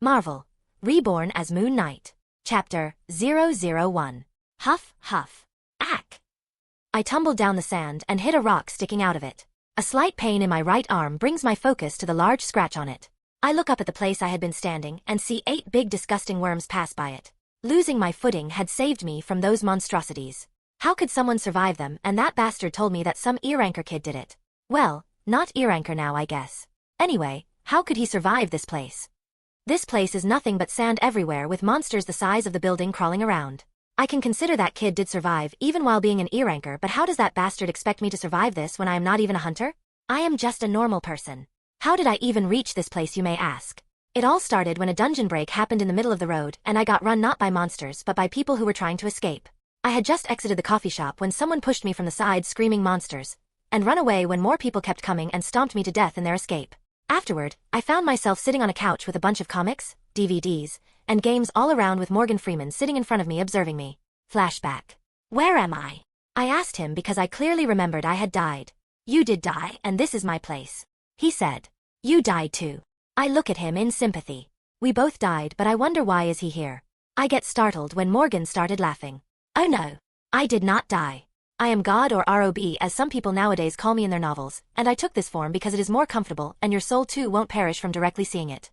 Marvel. Reborn as Moonknight. Chapter 001. Huff, huff. Ack. I tumbled down the sand and hit a rock sticking out of it. A slight pain in my right arm brings my focus to the large scratch on it. I look up at the place I had been standing and see 8 big disgusting worms pass by it. Losing my footing had saved me from those monstrosities. How could someone survive them, and that bastard told me that some ear-anchor kid did it. Well, not ear-anchor now I guess. Anyway, how could he survive this place? This place is nothing but sand everywhere with monsters the size of the building crawling around. I can consider that kid did survive even while being an ear-anchor, but how does that bastard expect me to survive this when I am not even a hunter? I am just a normal person. How did I even reach this place, you may ask? It all started when a dungeon break happened in the middle of the road and I got run not by monsters but by people who were trying to escape. I had just exited the coffee shop when someone pushed me from the side screaming monsters, and run away when more people kept coming and stomped me to death in their escape. Afterward, I found myself sitting on a couch with a bunch of comics, DVDs, and games all around with Morgan Freeman sitting in front of me observing me. Flashback. Where am I? I asked him because I clearly remembered I had died. You did die, and this is my place. He said. You died too. I look at him in sympathy. We both died, but I wonder why is he here? I get startled when Morgan started laughing. Oh no. I did not die. I am God, or ROB as some people nowadays call me in their novels, and I took this form because it is more comfortable and your soul too won't perish from directly seeing it.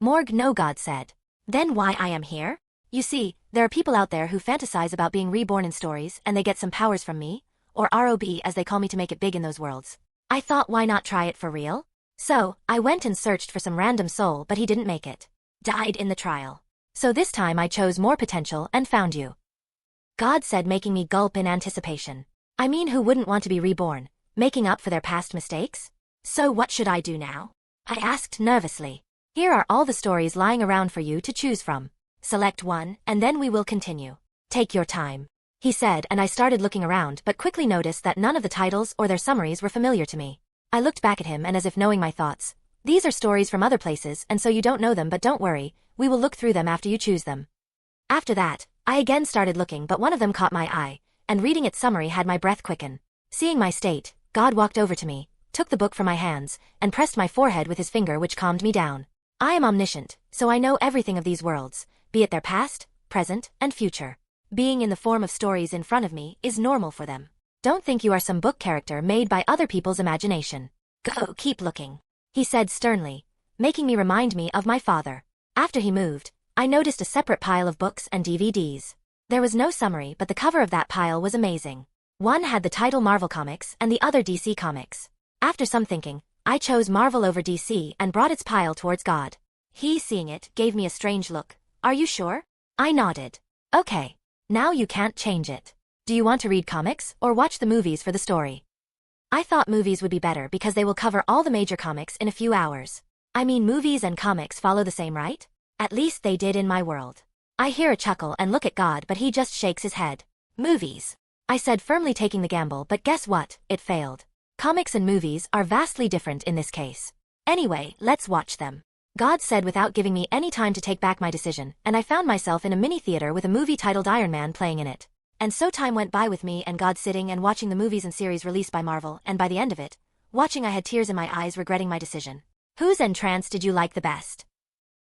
Morg, no, God said. Then why I am here? You see, there are people out there who fantasize about being reborn in stories and they get some powers from me, or ROB as they call me to make it big in those worlds. I thought, why not try it for real? So, I went and searched for some random soul, but he didn't make it. Died in the trial. So this time I chose more potential and found you. God said, making me gulp in anticipation. I mean, who wouldn't want to be reborn, making up for their past mistakes? So what should I do now? I asked nervously. Here are all the stories lying around for you to choose from. Select one, and then we will continue. Take your time. He said, and I started looking around but quickly noticed that none of the titles or their summaries were familiar to me. I looked back at him and as if knowing my thoughts. These are stories from other places and so you don't know them, but don't worry, we will look through them after you choose them. After that, I again started looking, but one of them caught my eye, and reading its summary had my breath quicken. Seeing my state, God walked over to me, took the book from my hands, and pressed my forehead with his finger, which calmed me down. I am omniscient, so I know everything of these worlds, be it their past, present, and future. Being in the form of stories in front of me is normal for them. Don't think you are some book character made by other people's imagination. Go, keep looking, he said sternly, making me remind me of my father. After he moved, I noticed a separate pile of books and DVDs. There was no summary, but the cover of that pile was amazing. One had the title Marvel Comics and the other DC Comics. After some thinking, I chose Marvel over DC and brought its pile towards God. He, seeing it, gave me a strange look. Are you sure? I nodded. Okay. Now you can't change it. Do you want to read comics or watch the movies for the story? I thought movies would be better because they will cover all the major comics in a few hours. I mean, movies and comics follow the same, right? At least they did in my world. I hear a chuckle and look at God, but he just shakes his head. Movies. I said, firmly taking the gamble, but guess what? It failed. Comics and movies are vastly different in this case. Anyway, let's watch them. God said without giving me any time to take back my decision, and I found myself in a mini theater with a movie titled Iron Man playing in it. And so time went by with me and God sitting and watching the movies and series released by Marvel, and by the end of it, watching, I had tears in my eyes regretting my decision. Whose entrance did you like the best?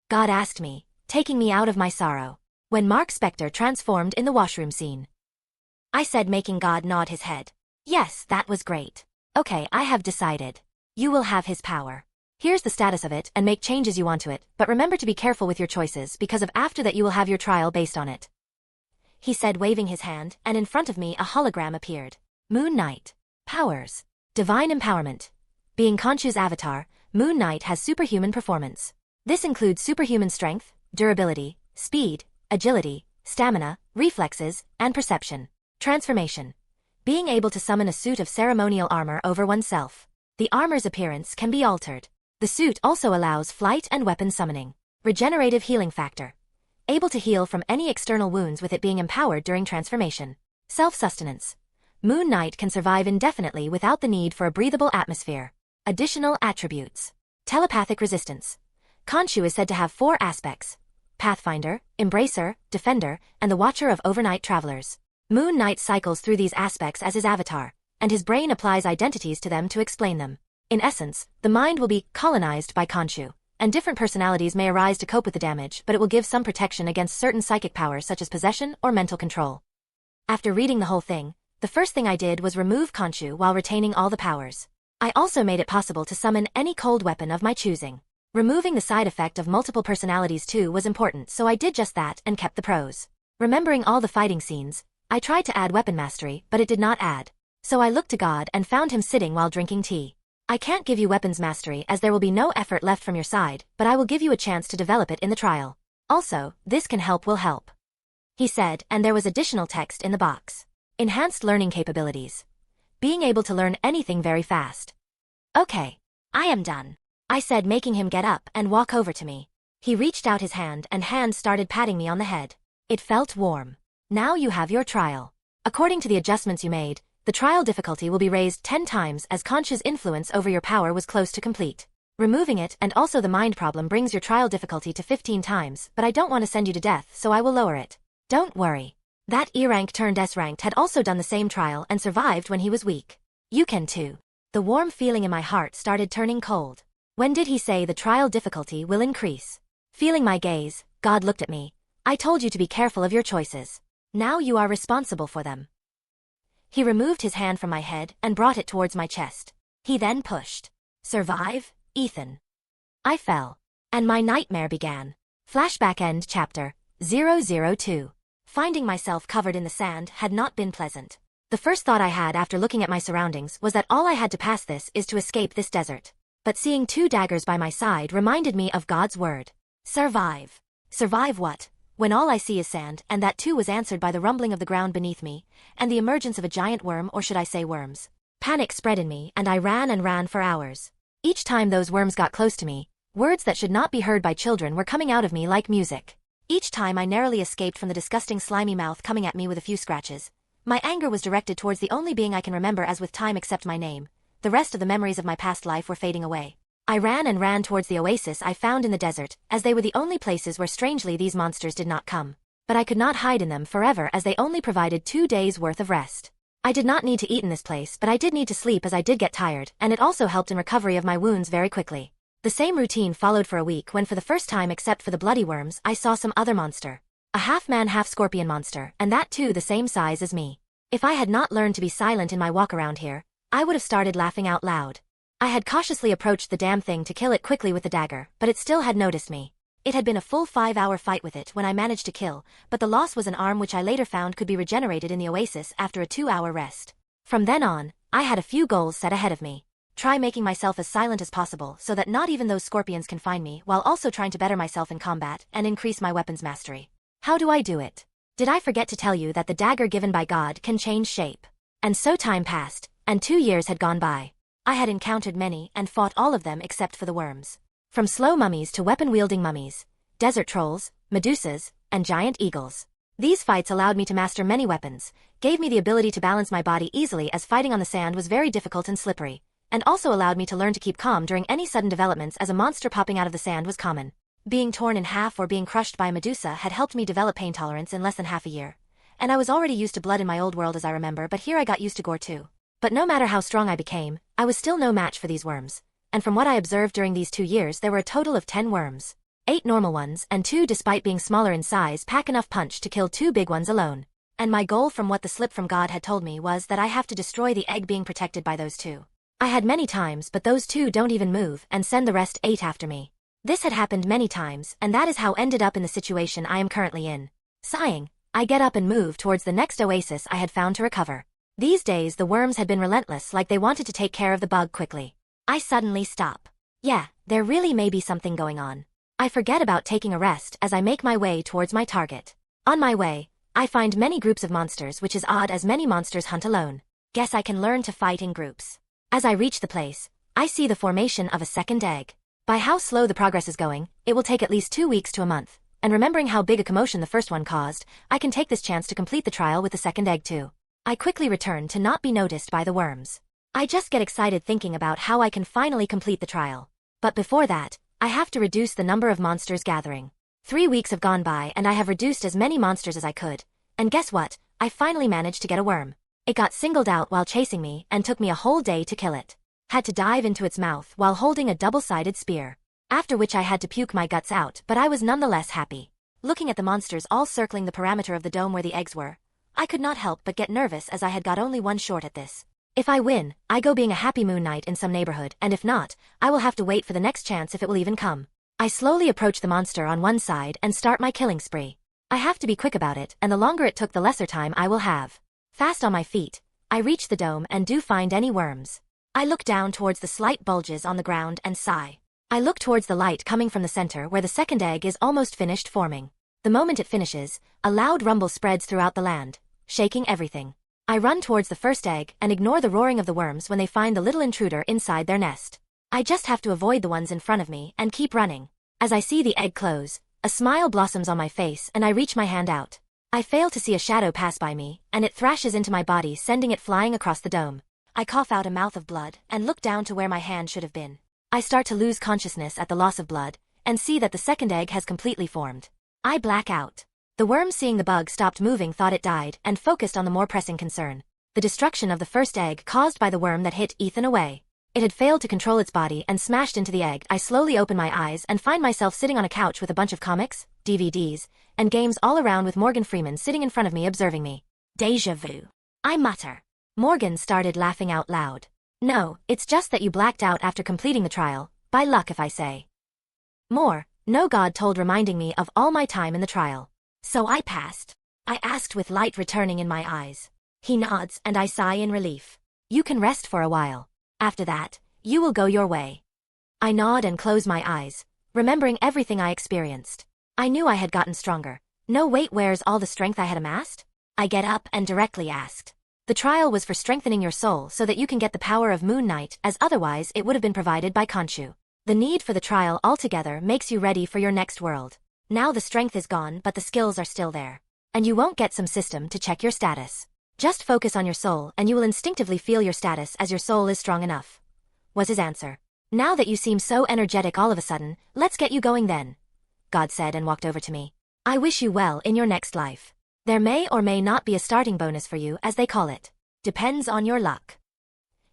God asked me, taking me out of my sorrow. When Mark Spector transformed in the washroom scene. I said, making God nod his head. Yes, that was great. Okay, I have decided. You will have his power. Here's the status of it and make changes you want to it, but remember to be careful with your choices because of after that you will have your trial based on it. He said, waving his hand, and in front of me a hologram appeared. Moonknight. Powers. Divine empowerment. Being Khonshu's avatar, Moonknight has superhuman performance. This includes superhuman strength, durability, speed, agility, stamina, reflexes, and perception. Transformation. Being able to summon a suit of ceremonial armor over oneself. The armor's appearance can be altered. The suit also allows flight and weapon summoning. Regenerative healing factor. Able to heal from any external wounds with it being empowered during transformation. Self-sustenance. Moonknight can survive indefinitely without the need for a breathable atmosphere. Additional attributes. Telepathic resistance. Khonshu is said to have 4 aspects. Pathfinder, Embracer, Defender, and the Watcher of Overnight Travelers. Moonknight cycles through these aspects as his avatar, and his brain applies identities to them to explain them. In essence, the mind will be colonized by Khonshu, and different personalities may arise to cope with the damage, but it will give some protection against certain psychic powers such as possession or mental control. After reading the whole thing, the first thing I did was remove Khonshu while retaining all the powers. I also made it possible to summon any cold weapon of my choosing. Removing the side effect of multiple personalities too was important, so I did just that and kept the pros. Remembering all the fighting scenes, I tried to add weapon mastery, but it did not add. So I looked to God and found him sitting while drinking tea. I can't give you weapons mastery as there will be no effort left from your side, but I will give you a chance to develop it in the trial. Also, this can help will help, he said, and there was additional text in the box. Enhanced learning capabilities. Being able to learn anything very fast. Okay. I am done, I said, making him get up and walk over to me. He reached out his hand and hands started patting me on the head. It felt warm. Now you have your trial. According to the adjustments you made, the trial difficulty will be raised 10 times as Khonshu's influence over your power was close to complete. Removing it and also the mind problem brings your trial difficulty to 15 times, but I don't want to send you to death, so I will lower it. Don't worry. That E-rank turned S-ranked had also done the same trial and survived when he was weak. You can too. The warm feeling in my heart started turning cold. When did he say the trial difficulty will increase? Feeling my gaze, God looked at me. I told you to be careful of your choices. Now you are responsible for them. He removed his hand from my head and brought it towards my chest. He then pushed. Survive, Ethan. I fell. And my nightmare began. Flashback end chapter 002. Finding myself covered in the sand had not been pleasant. The first thought I had after looking at my surroundings was that all I had to pass this is to escape this desert. But seeing 2 daggers by my side reminded me of God's word. Survive. Survive what? When all I see is sand, and that too was answered by the rumbling of the ground beneath me, and the emergence of a giant worm, or should I say worms. Panic spread in me, and I ran and ran for hours. Each time those worms got close to me, words that should not be heard by children were coming out of me like music. Each time I narrowly escaped from the disgusting slimy mouth coming at me with a few scratches. My anger was directed towards the only being I can remember as with time except my name. The rest of the memories of my past life were fading away. I ran and ran towards the oasis I found in the desert, as they were the only places where strangely these monsters did not come. But I could not hide in them forever as they only provided 2 days' worth of rest. I did not need to eat in this place, but I did need to sleep as I did get tired, and it also helped in recovery of my wounds very quickly. The same routine followed for a week when for the first time except for the bloody worms I saw some other monster. A half-man half-scorpion monster, and that too the same size as me. If I had not learned to be silent in my walk around here, I would have started laughing out loud. I had cautiously approached the damn thing to kill it quickly with the dagger, but it still had noticed me. It had been a full 5-hour fight with it when I managed to kill, but the loss was an arm which I later found could be regenerated in the oasis after a 2-hour rest. From then on, I had a few goals set ahead of me. Try making myself as silent as possible so that not even those scorpions can find me, while also trying to better myself in combat and increase my weapons mastery. How do I do it? Did I forget to tell you that the dagger given by God can change shape? And so time passed, and 2 years had gone by. I had encountered many and fought all of them except for the worms. From slow mummies to weapon-wielding mummies, desert trolls, medusas, and giant eagles. These fights allowed me to master many weapons, gave me the ability to balance my body easily as fighting on the sand was very difficult and slippery, and also allowed me to learn to keep calm during any sudden developments as a monster popping out of the sand was common. Being torn in half or being crushed by a medusa had helped me develop pain tolerance in less than half a year. And I was already used to blood in my old world as I remember, but here I got used to gore too. But no matter how strong I became, I was still no match for these worms. And from what I observed during these 2 years there were a total of 10 worms. 8 normal ones and 2 despite being smaller in size pack enough punch to kill 2 big ones alone. And my goal from what the slip from God had told me was that I have to destroy the egg being protected by those 2. I had many times, but those 2 don't even move and send the rest 8 after me. This had happened many times, and that is how ended up in the situation I am currently in. Sighing, I get up and move towards the next oasis I had found to recover. These days the worms had been relentless, like they wanted to take care of the bug quickly. I suddenly stop. Yeah, there really may be something going on. I forget about taking a rest as I make my way towards my target. On my way, I find many groups of monsters, which is odd as many monsters hunt alone. Guess I can learn to fight in groups. As I reach the place, I see the formation of a second egg. By how slow the progress is going, it will take at least 2 weeks to a month, and remembering how big a commotion the first one caused, I can take this chance to complete the trial with the second egg too. I quickly return to not be noticed by the worms. I just get excited thinking about how I can finally complete the trial. But before that, I have to reduce the number of monsters gathering. 3 weeks have gone by and I have reduced as many monsters as I could, and guess what? I finally managed to get a worm. It got singled out while chasing me and took me a whole day to kill it. Had to dive into its mouth while holding a double-sided spear. After which I had to puke my guts out, but I was nonetheless happy. Looking at the monsters all circling the perimeter of the dome where the eggs were, I could not help but get nervous as I had got only one shot at this. If I win, I go being a happy Moon Knight in some neighborhood, and if not, I will have to wait for the next chance if it will even come. I slowly approach the monster on one side and start my killing spree. I have to be quick about it, and the longer it took the lesser time I will have. Fast on my feet, I reach the dome and do find any worms. I look down towards the slight bulges on the ground and sigh. I look towards the light coming from the center where the second egg is almost finished forming. The moment it finishes, a loud rumble spreads throughout the land, shaking everything. I run towards the first egg and ignore the roaring of the worms when they find the little intruder inside their nest. I just have to avoid the ones in front of me and keep running. As I see the egg close, a smile blossoms on my face and I reach my hand out. I fail to see a shadow pass by me, and it thrashes into my body, sending it flying across the dome. I cough out a mouth of blood and look down to where my hand should have been. I start to lose consciousness at the loss of blood, and see that the second egg has completely formed. I black out. The worm, seeing the bug stopped moving, thought it died, and focused on the more pressing concern: the destruction of the first egg caused by the worm that hit Ethan away. It had failed to control its body and smashed into the egg. I slowly open my eyes and find myself sitting on a couch with a bunch of comics, DVDs, and games all around, with Morgan Freeman sitting in front of me observing me. Deja vu, I mutter. Morgan started laughing out loud. No, it's just that you blacked out after completing the trial, by luck if I say. More, no, God told, reminding me of all my time in the trial. So I passed? I asked with light returning in my eyes. He nods and I sigh in relief. You can rest for a while. After that, you will go your way. I nod and close my eyes, remembering everything I experienced. I knew I had gotten stronger. No, wait, where's all the strength I had amassed? I get up and directly asked. The trial was for strengthening your soul so that you can get the power of Moon Knight, as otherwise it would have been provided by Khonshu. The need for the trial altogether makes you ready for your next world. Now the strength is gone, but the skills are still there. And you won't get some system to check your status. Just focus on your soul and you will instinctively feel your status, as your soul is strong enough, was his answer. Now that you seem so energetic all of a sudden, let's get you going then, God said and walked over to me. I wish you well in your next life. There may or may not be a starting bonus for you, as they call it. Depends on your luck.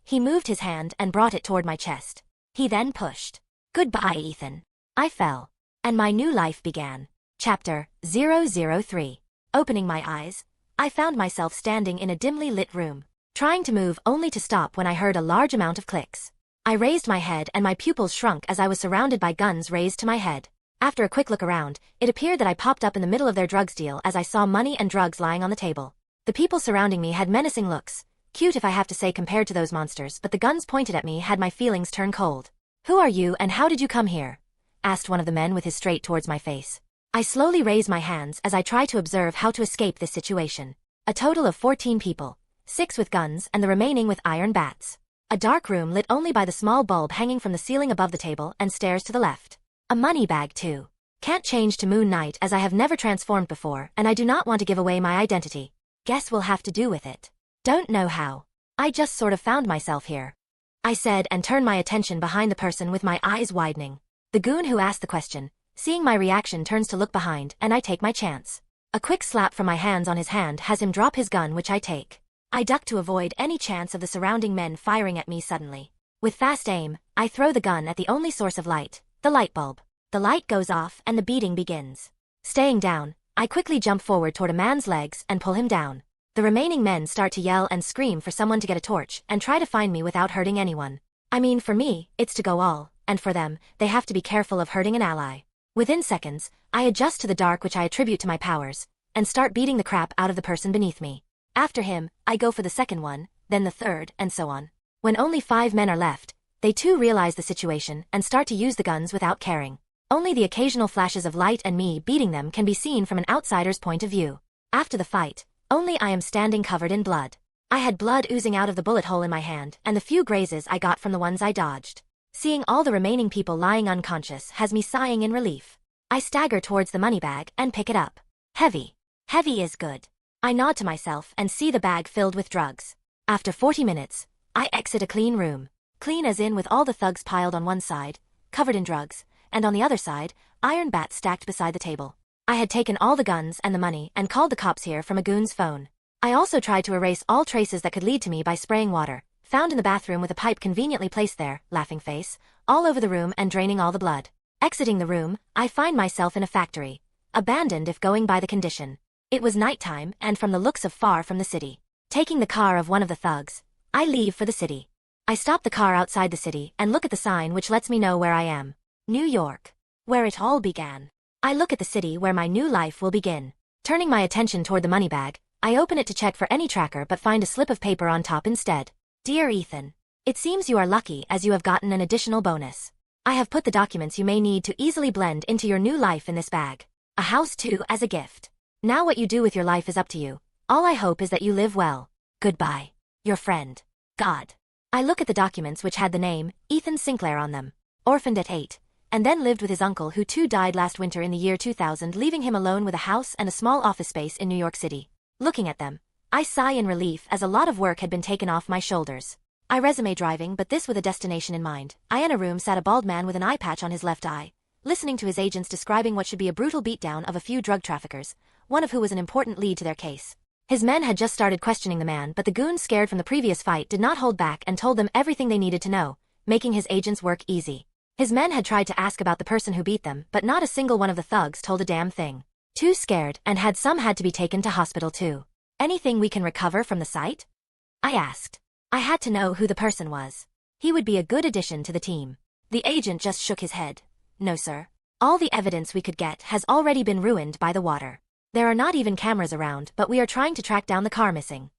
He moved his hand and brought it toward my chest. He then pushed. Goodbye, Ethan. I fell. And my new life began. Chapter 003. Opening my eyes, I found myself standing in a dimly lit room, trying to move only to stop when I heard a large amount of clicks. I raised my head and my pupils shrunk as I was surrounded by guns raised to my head. After a quick look around, it appeared that I popped up in the middle of their drugs deal as I saw money and drugs lying on the table. The people surrounding me had menacing looks, cute if I have to say compared to those monsters, but the guns pointed at me had my feelings turn cold. Who are you and how did you come here? Asked one of the men with his straight towards my face. I slowly raised my hands as I try to observe how to escape this situation. A total of 14 people, 6 with guns and the remaining with iron bats. A dark room lit only by the small bulb hanging from the ceiling above the table and stairs to the left. A money bag too. Can't change to Moon Knight as I have never transformed before and I do not want to give away my identity. Guess we'll have to do with it. Don't know how. I just sort of found myself here, I said and turned my attention behind the person with my eyes widening. The goon who asked the question, seeing my reaction, turns to look behind and I take my chance. A quick slap from my hands on his hand has him drop his gun, which I take. I duck to avoid any chance of the surrounding men firing at me suddenly. With fast aim, I throw the gun at the only source of light, the light bulb. The light goes off and the beating begins. Staying down, I quickly jump forward toward a man's legs and pull him down. The remaining men start to yell and scream for someone to get a torch and try to find me without hurting anyone. I mean, for me, it's to go all, and for them, they have to be careful of hurting an ally. Within seconds, I adjust to the dark, which I attribute to my powers, and start beating the crap out of the person beneath me. After him, I go for the second one, then the third, and so on. When only 5 men are left, they too realize the situation and start to use the guns without caring. Only the occasional flashes of light and me beating them can be seen from an outsider's point of view. After the fight, only I am standing covered in blood. I had blood oozing out of the bullet hole in my hand and the few grazes I got from the ones I dodged. Seeing all the remaining people lying unconscious has me sighing in relief. I stagger towards the money bag and pick it up. Heavy. Heavy is good. I nod to myself and see the bag filled with drugs. After 40 minutes, I exit a clean room. Clean as in with all the thugs piled on one side, covered in drugs, and on the other side, iron bats stacked beside the table. I had taken all the guns and the money and called the cops here from a goon's phone. I also tried to erase all traces that could lead to me by spraying water, found in the bathroom with a pipe conveniently placed there, laughing face, all over the room and draining all the blood. Exiting the room, I find myself in a factory. Abandoned if going by the condition. It was nighttime, and from the looks of far from the city. Taking the car of one of the thugs, I leave for the city. I stop the car outside the city and look at the sign which lets me know where I am. New York. Where it all began. I look at the city where my new life will begin. Turning my attention toward the money bag, I open it to check for any tracker but find a slip of paper on top instead. Dear Ethan. It seems you are lucky as you have gotten an additional bonus. I have put the documents you may need to easily blend into your new life in this bag. A house too as a gift. Now what you do with your life is up to you. All I hope is that you live well. Goodbye. Your friend. God. I look at the documents which had the name, Ethan Sinclair on them. Orphaned at 8. And then lived with his uncle who too died last winter in the year 2000, leaving him alone with a house and a small office space in New York City. Looking at them, I sigh in relief as a lot of work had been taken off my shoulders. I resume driving, but this with a destination in mind. In a room sat a bald man with an eye patch on his left eye, listening to his agents describing what should be a brutal beatdown of a few drug traffickers, one of who was an important lead to their case. His men had just started questioning the man, but the goons, scared from the previous fight, did not hold back and told them everything they needed to know, making his agents' work easy. His men had tried to ask about the person who beat them, but not a single one of the thugs told a damn thing. Too scared, and had to be taken to hospital too. Anything we can recover from the site? I asked. I had to know who the person was. He would be a good addition to the team. The agent just shook his head. No, sir. All the evidence we could get has already been ruined by the water. There are not even cameras around, but we are trying to track down the car missing.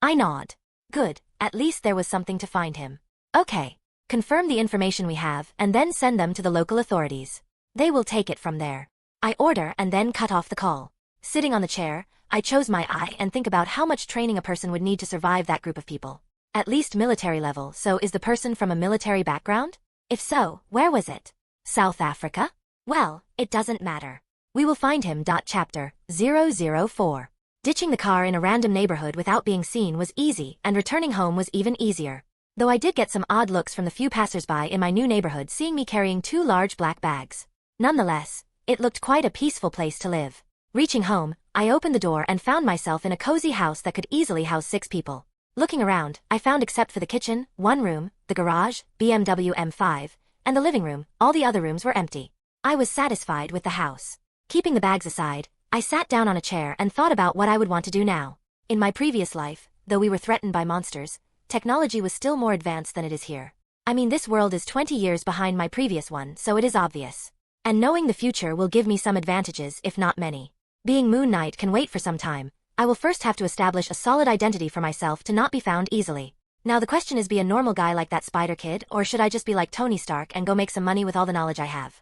I nod. Good, at least there was something to find him. Okay. Confirm the information we have and then send them to the local authorities. They will take it from there. I order and then cut off the call. Sitting on the chair, I chose my eye and think about how much training a person would need to survive that group of people. At least military level, so is the person from a military background? If so, where was it? South Africa? Well, it doesn't matter. We will find him. Chapter 004. Ditching the car in a random neighborhood without being seen was easy, and returning home was even easier. Though I did get some odd looks from the few passersby in my new neighborhood seeing me carrying 2 large black bags. Nonetheless, it looked quite a peaceful place to live. Reaching home, I opened the door and found myself in a cozy house that could easily house 6 people. Looking around, I found except for the kitchen, 1 room, the garage, BMW M5, and the living room, all the other rooms were empty. I was satisfied with the house. Keeping the bags aside, I sat down on a chair and thought about what I would want to do now. In my previous life, though we were threatened by monsters, technology was still more advanced than it is here. I mean, this world is 20 years behind my previous one, so it is obvious. And knowing the future will give me some advantages, if not many. Being Moonknight can wait for some time. I will first have to establish a solid identity for myself to not be found easily. Now the question is, be a normal guy like that spider kid, or should I just be like Tony Stark and go make some money with all the knowledge I have?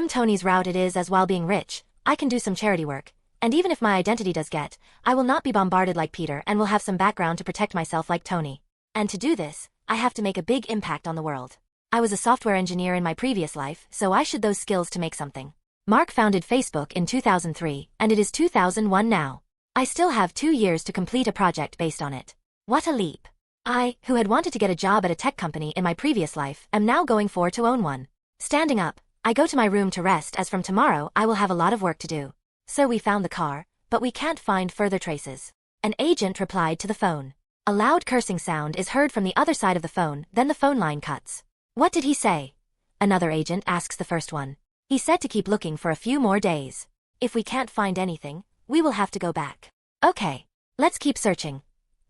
Tony's route it is, as while being rich, I can do some charity work. And even if my identity does get, I will not be bombarded like Peter and will have some background to protect myself like Tony. And to do this, I have to make a big impact on the world. I was a software engineer in my previous life, so I should those skills to make something. Mark founded Facebook in 2003, and it is 2001 now. I still have 2 years to complete a project based on it. What a leap. I, who had wanted to get a job at a tech company in my previous life, am now going for to own one. Standing up, I go to my room to rest, as from tomorrow I will have a lot of work to do. So we found the car, but we can't find further traces. An agent replied to the phone. A loud cursing sound is heard from the other side of the phone, then the phone line cuts. What did he say? Another agent asks the first one. He said to keep looking for a few more days. If we can't find anything, we will have to go back. Okay, let's keep searching,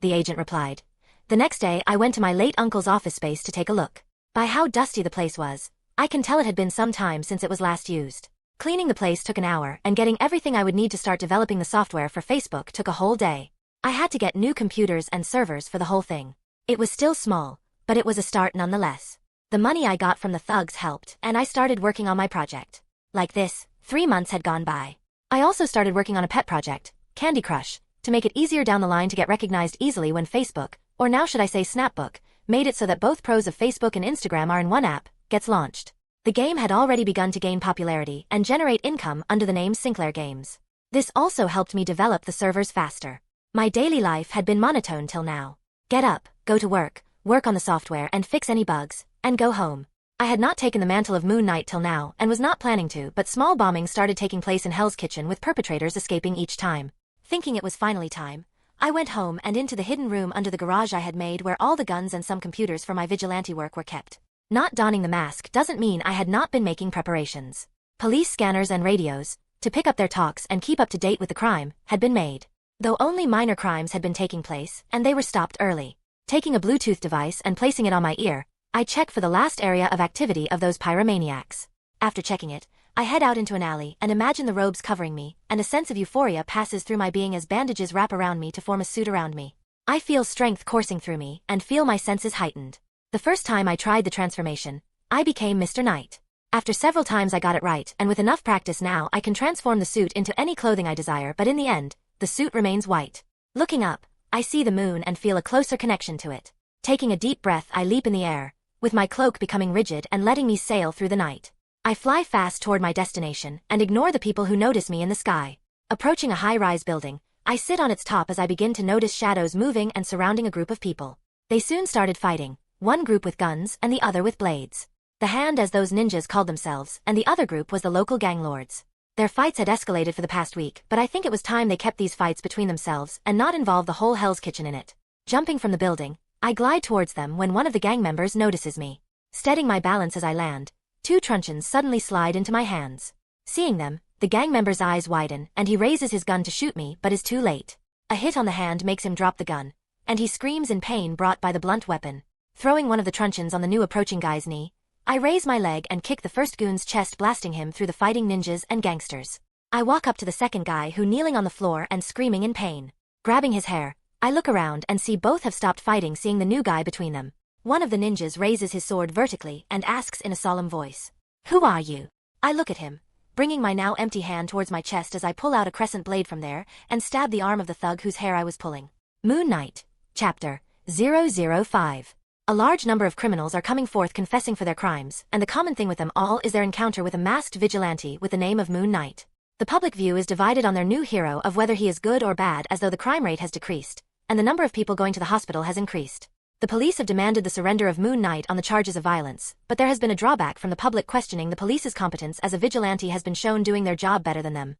the agent replied. The next day I went to my late uncle's office space to take a look. By how dusty the place was, I can tell it had been some time since it was last used. Cleaning the place took an hour, and getting everything I would need to start developing the software for Facebook took a whole day. I had to get new computers and servers for the whole thing. It was still small, but it was a start nonetheless. The money I got from the thugs helped, and I started working on my project. Like this, 3 months had gone by. I also started working on a pet project, Candy Crush, to make it easier down the line to get recognized easily when Facebook, or now should I say Snapbook, made it so that both pros of Facebook and Instagram are in one app, gets launched. The game had already begun to gain popularity and generate income under the name Sinclair Games. This also helped me develop the servers faster. My daily life had been monotone till now. Get up, go to work on the software and fix any bugs, and go home. I had not taken the mantle of Moonknight till now and was not planning to, but small bombings started taking place in Hell's Kitchen with perpetrators escaping each time. Thinking it was finally time, I went home and into the hidden room under the garage I had made where all the guns and some computers for my vigilante work were kept. Not donning the mask doesn't mean I had not been making preparations. Police scanners and radios, to pick up their talks and keep up to date with the crime, had been made. Though only minor crimes had been taking place, and they were stopped early. Taking a Bluetooth device and placing it on my ear, I check for the last area of activity of those pyromaniacs. After checking it, I head out into an alley and imagine the robes covering me, and a sense of euphoria passes through my being as bandages wrap around me to form a suit around me. I feel strength coursing through me and feel my senses heightened. The first time I tried the transformation, I became Mr. Knight. After several times I got it right, and with enough practice now I can transform the suit into any clothing I desire, but in the end, the suit remains white. Looking up, I see the moon and feel a closer connection to it. Taking a deep breath, I leap in the air, with my cloak becoming rigid and letting me sail through the night. I fly fast toward my destination and ignore the people who notice me in the sky. Approaching a high-rise building, I sit on its top as I begin to notice shadows moving and surrounding a group of people. They soon started fighting, one group with guns and the other with blades. The Hand, as those ninjas called themselves, and the other group was the local gang lords. Their fights had escalated for the past week, but I think it was time they kept these fights between themselves and not involve the whole Hell's Kitchen in it. Jumping from the building, I glide towards them when one of the gang members notices me. Steadying my balance as I land, 2 truncheons suddenly slide into my hands. Seeing them, the gang member's eyes widen and he raises his gun to shoot me but is too late. A hit on the hand makes him drop the gun, and he screams in pain brought by the blunt weapon. Throwing one of the truncheons on the new approaching guy's knee, I raise my leg and kick the first goon's chest, blasting him through the fighting ninjas and gangsters. I walk up to the second guy who kneeling on the floor and screaming in pain. Grabbing his hair, I look around and see both have stopped fighting, seeing the new guy between them. One of the ninjas raises his sword vertically and asks in a solemn voice, "Who are you?" I look at him, bringing my now empty hand towards my chest as I pull out a crescent blade from there and stab the arm of the thug whose hair I was pulling. Moonknight, Chapter 005. A large number of criminals are coming forth confessing for their crimes, and the common thing with them all is their encounter with a masked vigilante with the name of Moonknight. The public view is divided on their new hero of whether he is good or bad, as though the crime rate has decreased, and the number of people going to the hospital has increased. The police have demanded the surrender of Moonknight on the charges of violence, but there has been a drawback from the public questioning the police's competence, as a vigilante has been shown doing their job better than them.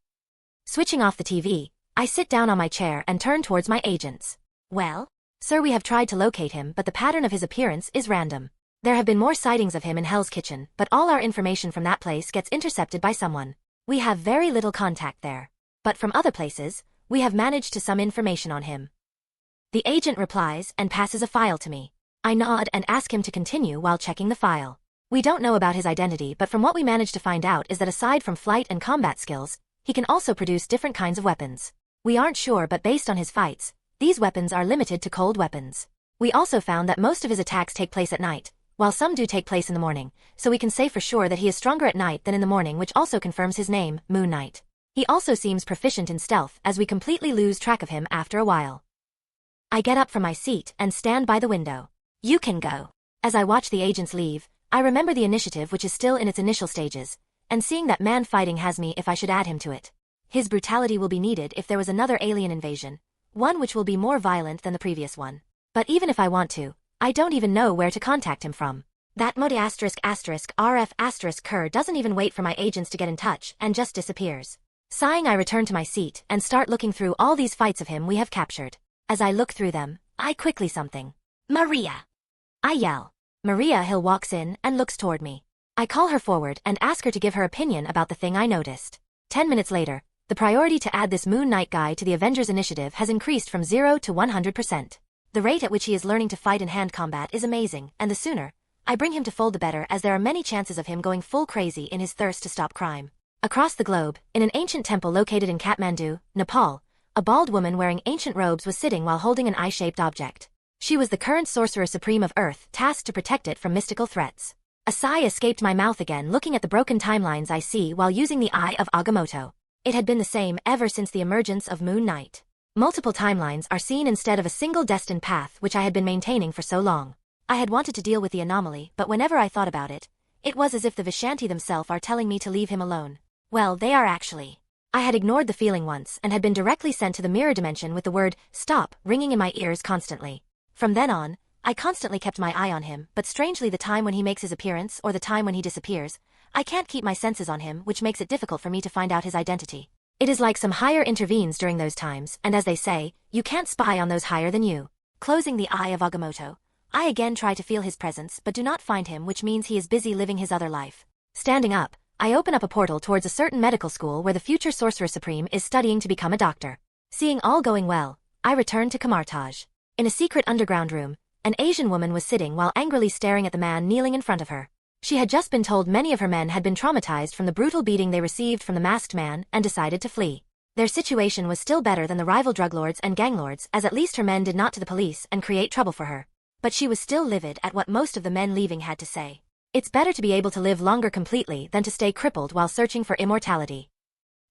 Switching off the TV, I sit down on my chair and turn towards my agents. "Well, sir, we have tried to locate him, but the pattern of his appearance is random. There have been more sightings of him in Hell's Kitchen, but all our information from that place gets intercepted by someone. We have very little contact there. But from other places, we have managed to some information on him." The agent replies and passes a file to me. I nod and ask him to continue while checking the file. "We don't know about his identity, but from what we managed to find out is that aside from flight and combat skills, he can also produce different kinds of weapons. We aren't sure, but based on his fights, these weapons are limited to cold weapons. We also found that most of his attacks take place at night, while some do take place in the morning, so we can say for sure that he is stronger at night than in the morning, which also confirms his name, Moonknight. He also seems proficient in stealth, as we completely lose track of him after a while." I get up from my seat and stand by the window. "You can go." As I watch the agents leave, I remember the initiative, which is still in its initial stages, and seeing that man fighting has me if I should add him to it. His brutality will be needed if there was another alien invasion, one which will be more violent than the previous one. But even if I want to, I don't even know where to contact him from. That modi **RF Kerr doesn't even wait for my agents to get in touch and just disappears. Sighing, I return to my seat and start looking through all these fights of him we have captured. As I look through them, I quickly something. "Maria!" I yell. Maria Hill walks in and looks toward me. I call her forward and ask her to give her opinion about the thing I noticed. 10 minutes later, the priority to add this Moonknight guy to the Avengers initiative has increased from 0 to 100%. The rate at which he is learning to fight in hand combat is amazing, and the sooner I bring him to fold the better, as there are many chances of him going full crazy in his thirst to stop crime. Across the globe, in an ancient temple located in Kathmandu, Nepal, a bald woman wearing ancient robes was sitting while holding an eye-shaped object. She was the current Sorcerer Supreme of Earth, tasked to protect it from mystical threats. A sigh escaped my mouth again, looking at the broken timelines I see while using the Eye of Agamotto. It had been the same ever since the emergence of Moonknight. Multiple timelines are seen instead of a single destined path, which I had been maintaining for so long. I had wanted to deal with the anomaly, but whenever I thought about it, it was as if the Vishanti themselves are telling me to leave him alone. Well, they are actually. I had ignored the feeling once and had been directly sent to the mirror dimension with the word "stop" ringing in my ears constantly. From then on, I constantly kept my eye on him, but strangely the time when he makes his appearance or the time when he disappears, I can't keep my senses on him, which makes it difficult for me to find out his identity. It is like some higher intervenes during those times, and as they say, you can't spy on those higher than you. Closing the Eye of Agamotto, I again try to feel his presence but do not find him, which means he is busy living his other life. Standing up, I open up a portal towards a certain medical school where the future Sorcerer Supreme is studying to become a doctor. Seeing all going well, I return to Camartage. In a secret underground room, an Asian woman was sitting while angrily staring at the man kneeling in front of her. She had just been told many of her men had been traumatized from the brutal beating they received from the masked man and decided to flee. Their situation was still better than the rival drug lords and gang lords, as at least her men did not to the police and create trouble for her. But she was still livid at what most of the men leaving had to say. It's better to be able to live longer completely than to stay crippled while searching for immortality.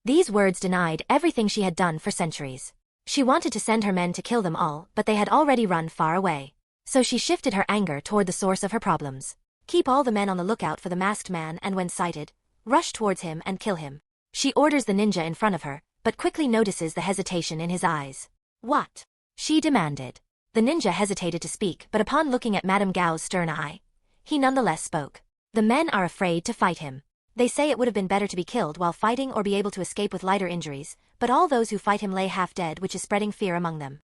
These words denied everything she had done for centuries. She wanted to send her men to kill them all, but they had already run far away. So she shifted her anger toward the source of her problems. Keep all the men on the lookout for the masked man, and when sighted, rush towards him and kill him. She orders the ninja in front of her, but quickly notices the hesitation in his eyes. What? She demanded. The ninja hesitated to speak, but upon looking at Madame Gao's stern eye, he nonetheless spoke. The men are afraid to fight him. They say it would have been better to be killed while fighting or be able to escape with lighter injuries, but all those who fight him lay half dead, which is spreading fear among them.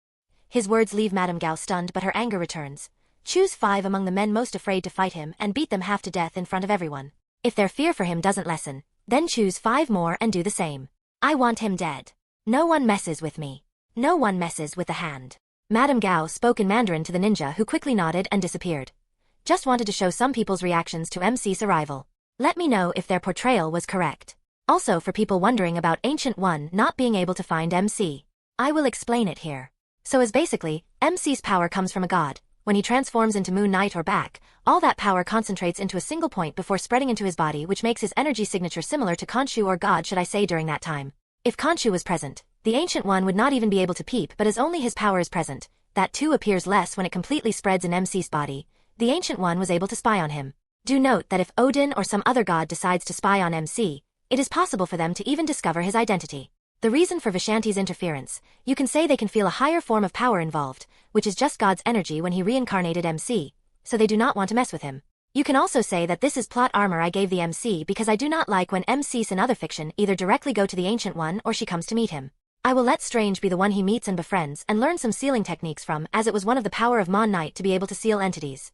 His words leave Madame Gao stunned, but her anger returns. Choose 5 among the men most afraid to fight him and beat them half to death in front of everyone. If their fear for him doesn't lessen, then choose 5 more and do the same. I want him dead. No one messes with me. No one messes with the hand. Madame Gao spoke in Mandarin to the ninja, who quickly nodded and disappeared. Just wanted to show some people's reactions to MC's arrival. Let me know if their portrayal was correct. Also, for people wondering about Ancient One not being able to find MC, I will explain it here. So as basically, MC's power comes from a god. When he transforms into Moonknight or back, all that power concentrates into a single point before spreading into his body, which makes his energy signature similar to Khonshu, or God should I say, during that time. If Khonshu was present, the Ancient One would not even be able to peep, but as only his power is present, that too appears less when it completely spreads in MC's body. The Ancient One was able to spy on him. Do note that if Odin or some other god decides to spy on MC, it is possible for them to even discover his identity. The reason for Vishanti's interference, you can say they can feel a higher form of power involved, which is just God's energy when he reincarnated MC, so they do not want to mess with him. You can also say that this is plot armor I gave the MC because I do not like when MCs in other fiction either directly go to the Ancient One or she comes to meet him. I will let Strange be the one he meets and befriends and learn some sealing techniques from, as it was one of the power of Moonknight to be able to seal entities.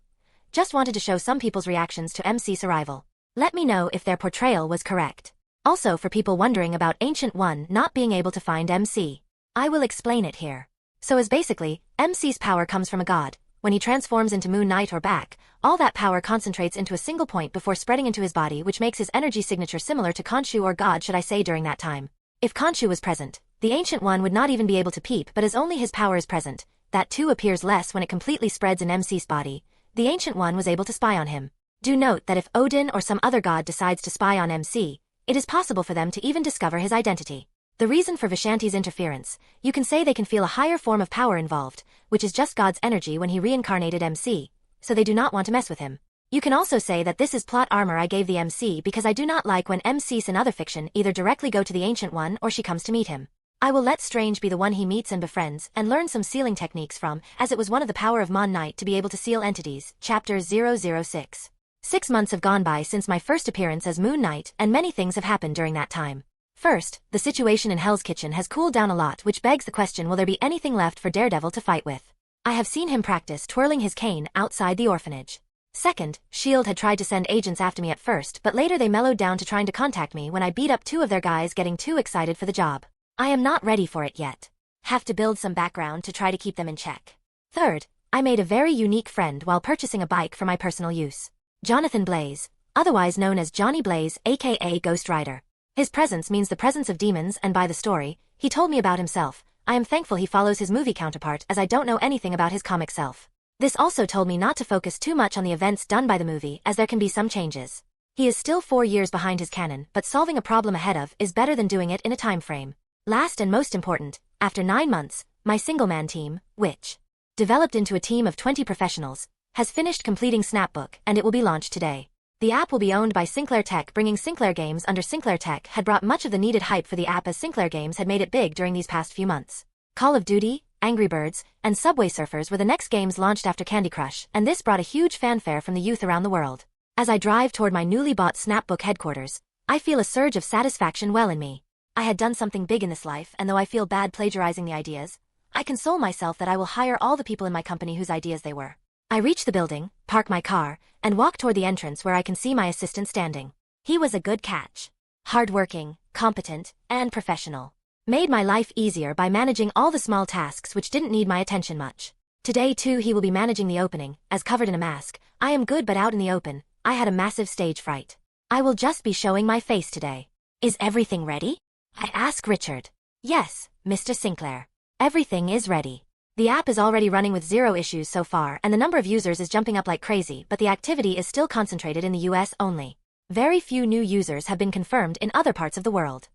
Just wanted to show some people's reactions to MC's arrival. Let me know if their portrayal was correct. Also, for people wondering about Ancient One not being able to find MC, I will explain it here. So as basically, MC's power comes from a god. When he transforms into Moonknight or back, all that power concentrates into a single point before spreading into his body, which makes his energy signature similar to Khonshu, or God should I say, during that time. If Khonshu was present, the Ancient One would not even be able to peep, but as only his power is present, that too appears less when it completely spreads in MC's body. The Ancient One was able to spy on him. Do note that if Odin or some other god decides to spy on MC, it is possible for them to even discover his identity. The reason for Vishanti's interference, you can say they can feel a higher form of power involved, which is just God's energy when he reincarnated MC, so they do not want to mess with him. You can also say that this is plot armor I gave the MC because I do not like when MCs in other fiction either directly go to the Ancient One or she comes to meet him. I will let Strange be the one he meets and befriends and learn some sealing techniques from, as it was one of the power of Moonknight to be able to seal entities. Chapter 006. 6 months have gone by since my first appearance as Moonknight, and many things have happened during that time. First, the situation in Hell's Kitchen has cooled down a lot, which begs the question, will there be anything left for Daredevil to fight with? I have seen him practice twirling his cane outside the orphanage. Second, S.H.I.E.L.D. had tried to send agents after me at first, but later they mellowed down to trying to contact me when I beat up 2 of their guys, getting too excited for the job. I am not ready for it yet. Have to build some background to try to keep them in check. Third, I made a very unique friend while purchasing a bike for my personal use. Jonathan Blaze, otherwise known as Johnny Blaze, aka Ghost Rider. His presence means the presence of demons, and by the story, he told me about himself. I am thankful he follows his movie counterpart, as I don't know anything about his comic self. This also told me not to focus too much on the events done by the movie, as there can be some changes. He is still 4 years behind his canon, but solving a problem ahead of is better than doing it in a time frame. Last and most important, after 9 months, my single-man team, which developed into a team of 20 professionals, has finished completing Snapbook, and it will be launched today. The app will be owned by Sinclair Tech. Bringing Sinclair Games under Sinclair Tech had brought much of the needed hype for the app, as Sinclair Games had made it big during these past few months. Call of Duty, Angry Birds, and Subway Surfers were the next games launched after Candy Crush, and this brought a huge fanfare from the youth around the world. As I drive toward my newly bought Snapbook headquarters, I feel a surge of satisfaction well in me. I had done something big in this life, and though I feel bad plagiarizing the ideas, I console myself that I will hire all the people in my company whose ideas they were. I reach the building, park my car, and walk toward the entrance where I can see my assistant standing. He was a good catch. Hardworking, competent, and professional. Made my life easier by managing all the small tasks which didn't need my attention much. Today too he will be managing the opening, as covered in a mask. I am good but out in the open, I had a massive stage fright. I will just be showing my face today. Is everything ready? I ask Richard. Yes, Mr. Sinclair. Everything is ready. The app is already running with 0 issues so far and the number of users is jumping up like crazy, but the activity is still concentrated in the US only. Very few new users have been confirmed in other parts of the world.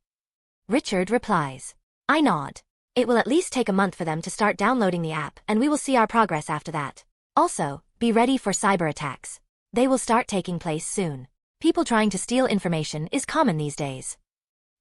Richard replies. I nod. It will at least take a month for them to start downloading the app and we will see our progress after that. Also, be ready for cyber attacks. They will start taking place soon. People trying to steal information is common these days.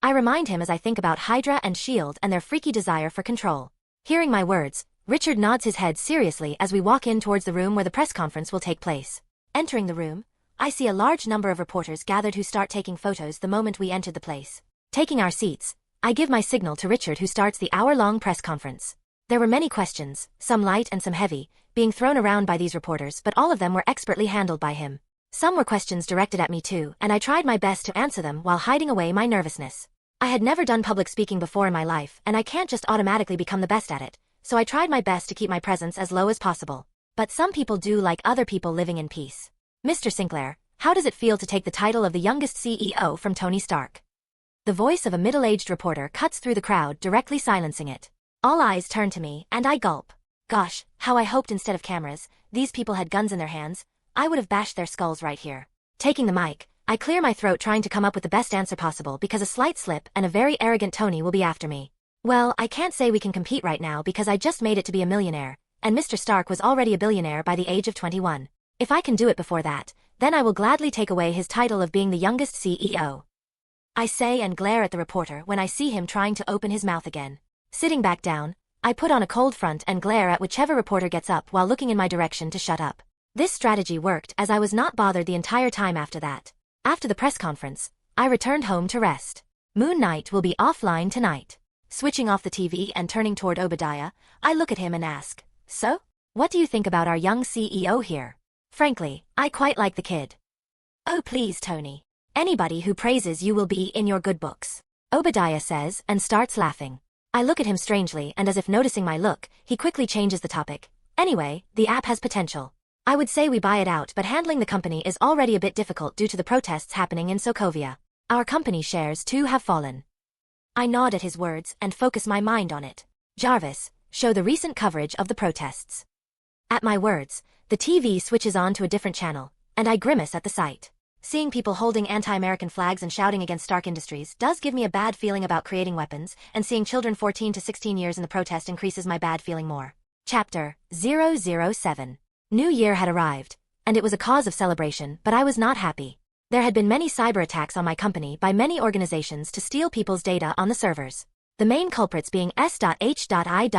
I remind him as I think about Hydra and S.H.I.E.L.D. and their freaky desire for control. Hearing my words, Richard nods his head seriously as we walk in towards the room where the press conference will take place. Entering the room, I see a large number of reporters gathered who start taking photos the moment we entered the place. Taking our seats, I give my signal to Richard who starts the hour-long press conference. There were many questions, some light and some heavy, being thrown around by these reporters, but all of them were expertly handled by him. Some were questions directed at me too, and I tried my best to answer them while hiding away my nervousness. I had never done public speaking before in my life, and I can't just automatically become the best at it, so I tried my best to keep my presence as low as possible. But some people do like other people living in peace. Mr. Sinclair, how does it feel to take the title of the youngest CEO from Tony Stark? The voice of a middle-aged reporter cuts through the crowd, directly silencing it. All eyes turn to me, and I gulp. Gosh, how I hoped instead of cameras, these people had guns in their hands. I would have bashed their skulls right here. Taking the mic, I clear my throat trying to come up with the best answer possible because a slight slip and a very arrogant Tony will be after me. Well, I can't say we can compete right now because I just made it to be a millionaire, and Mr. Stark was already a billionaire by the age of 21. If I can do it before that, then I will gladly take away his title of being the youngest CEO. I say and glare at the reporter when I see him trying to open his mouth again. Sitting back down, I put on a cold front and glare at whichever reporter gets up while looking in my direction to shut up. This strategy worked as I was not bothered the entire time after that. After the press conference, I returned home to rest. Moonknight will be offline tonight. Switching off the TV and turning toward Obadiah, I look at him and ask, So? What do you think about our young CEO here? Frankly, I quite like the kid. Oh please, Tony. Anybody who praises you will be in your good books. Obadiah says and starts laughing. I look at him strangely and as if noticing my look, he quickly changes the topic. Anyway, the app has potential. I would say we buy it out, but handling the company is already a bit difficult due to the protests happening in Sokovia. Our company shares too have fallen. I nod at his words and focus my mind on it. Jarvis, show the recent coverage of the protests. At my words, the TV switches on to a different channel, and I grimace at the sight. Seeing people holding anti-American flags and shouting against Stark Industries does give me a bad feeling about creating weapons, and seeing children 14 to 16 years in the protest increases my bad feeling more. Chapter 007. New Year had arrived, and it was a cause of celebration, but I was not happy. There had been many cyber attacks on my company by many organizations to steal people's data on the servers. The main culprits being S.H.I.E.L.D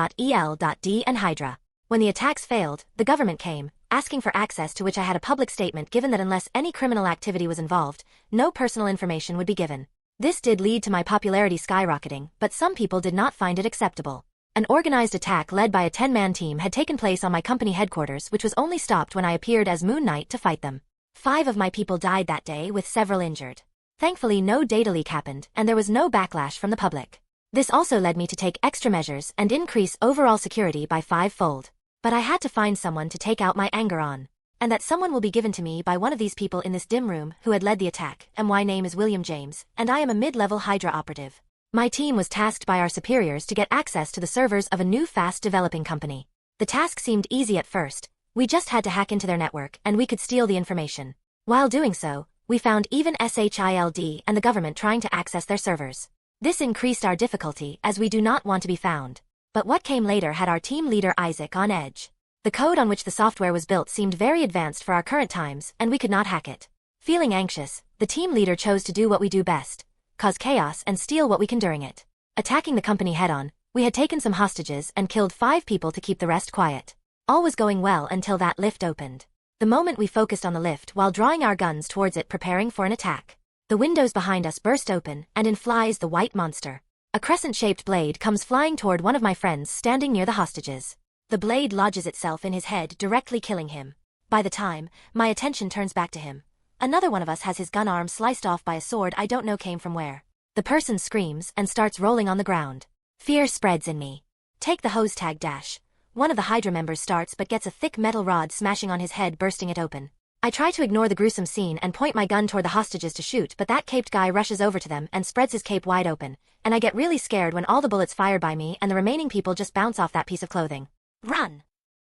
and Hydra. When the attacks failed, the government came, asking for access, to which I had a public statement given that unless any criminal activity was involved, no personal information would be given. This did lead to my popularity skyrocketing, but some people did not find it acceptable. An organized attack led by a 10-man team had taken place on my company headquarters, which was only stopped when I appeared as Moonknight to fight them. 5 of my people died that day, with several injured. Thankfully no data leak happened, and there was no backlash from the public. This also led me to take extra measures and increase overall security by 5-fold. But I had to find someone to take out my anger on. And that someone will be given to me by one of these people in this dim room who had led the attack, and my name is William James, and I am a mid-level Hydra operative. My team was tasked by our superiors to get access to the servers of a new fast-developing company. The task seemed easy at first. We just had to hack into their network, and we could steal the information. While doing so, we found even S.H.I.E.L.D and the government trying to access their servers. This increased our difficulty as we do not want to be found. But what came later had our team leader Isaac on edge. The code on which the software was built seemed very advanced for our current times, and we could not hack it. Feeling anxious, the team leader chose to do what we do best: cause chaos and steal what we can during it. Attacking the company head-on, we had taken some hostages and killed 5 people to keep the rest quiet. All was going well until that lift opened. The moment we focused on the lift while drawing our guns towards it preparing for an attack, the windows behind us burst open, and in flies the white monster. A crescent-shaped blade comes flying toward one of my friends standing near the hostages. The blade lodges itself in his head, directly killing him. By the time my attention turns back to him, another one of us has his gun arm sliced off by a sword I don't know came from where. The person screams and starts rolling on the ground. Fear spreads in me. Take the hose tag dash. One of the Hydra members starts but gets a thick metal rod smashing on his head, bursting it open. I try to ignore the gruesome scene and point my gun toward the hostages to shoot, but that caped guy rushes over to them and spreads his cape wide open, and I get really scared when all the bullets fired by me and the remaining people just bounce off that piece of clothing. Run!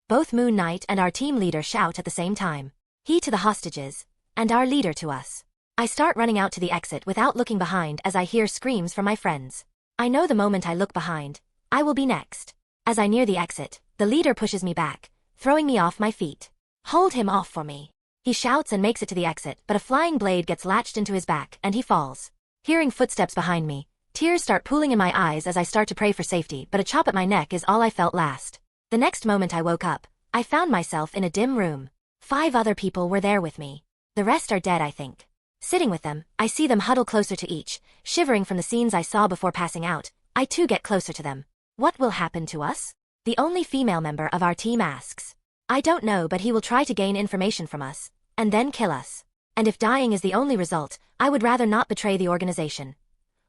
Both Moon Knight and our team leader shout at the same time. He to the hostages, and our leader to us. I start running out to the exit without looking behind as I hear screams from my friends. I know the moment I look behind, I will be next. As I near the exit, the leader pushes me back, throwing me off my feet. Hold him off for me. He shouts and makes it to the exit, but a flying blade gets latched into his back and he falls. Hearing footsteps behind me, tears start pooling in my eyes as I start to pray for safety, but a chop at my neck is all I felt last. The next moment I woke up, I found myself in a dim room. 5 other people were there with me. The rest are dead, I think. Sitting with them, I see them huddle closer to each, shivering from the scenes I saw before passing out. I too get closer to them. What will happen to us? The only female member of our team asks. I don't know, but he will try to gain information from us, and then kill us. And if dying is the only result, I would rather not betray the organization.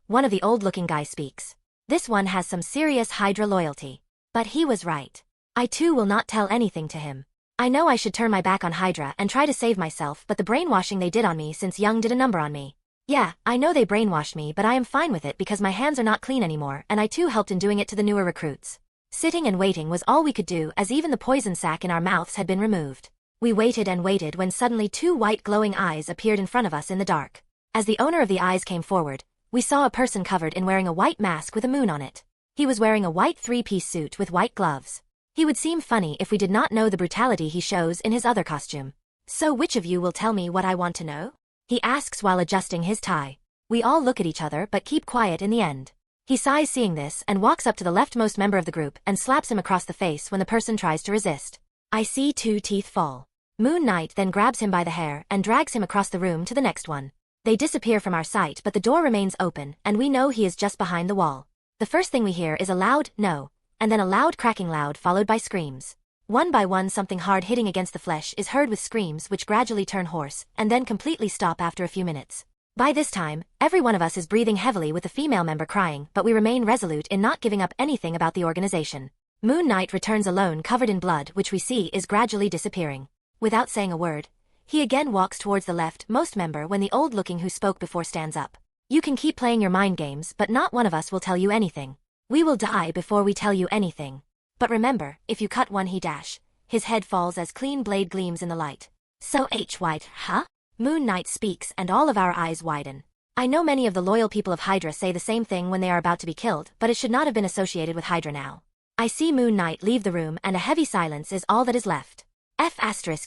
One of the old-looking guys speaks. This one has some serious Hydra loyalty. But he was right. I too will not tell anything to him. I know I should turn my back on Hydra and try to save myself, but the brainwashing they did on me since young did a number on me. Yeah, I know they brainwashed me, but I am fine with it because my hands are not clean anymore, and I too helped in doing it to the newer recruits. Sitting and waiting was all we could do, as even the poison sac in our mouths had been removed. We waited and waited when suddenly 2 white glowing eyes appeared in front of us in the dark. As the owner of the eyes came forward, we saw a person covered in wearing a white mask with a moon on it. He was wearing a white 3-piece suit with white gloves. He would seem funny if we did not know the brutality he shows in his other costume. So which of you will tell me what I want to know? He asks while adjusting his tie. We all look at each other but keep quiet in the end. He sighs seeing this and walks up to the leftmost member of the group and slaps him across the face when the person tries to resist. I see 2 teeth fall. Moon Knight then grabs him by the hair and drags him across the room to the next one. They disappear from our sight, but the door remains open and we know he is just behind the wall. The first thing we hear is a loud no, and then a loud cracking loud followed by screams. One by one something hard hitting against the flesh is heard with screams which gradually turn hoarse and then completely stop after a few minutes. By this time, every one of us is breathing heavily with the female member crying, but we remain resolute in not giving up anything about the organization. Moon Knight returns alone covered in blood, which we see is gradually disappearing. Without saying a word, he again walks towards the leftmost member when the old-looking who spoke before stands up. You can keep playing your mind games, but not one of us will tell you anything. We will die before we tell you anything. But remember, if you cut one he dash, his head falls as clean blade gleams in the light. So H-White, huh? Moon Knight speaks and all of our eyes widen. I know many of the loyal people of Hydra say the same thing when they are about to be killed, but it should not have been associated with Hydra now. I see Moon Knight leave the room and a heavy silence is all that is left.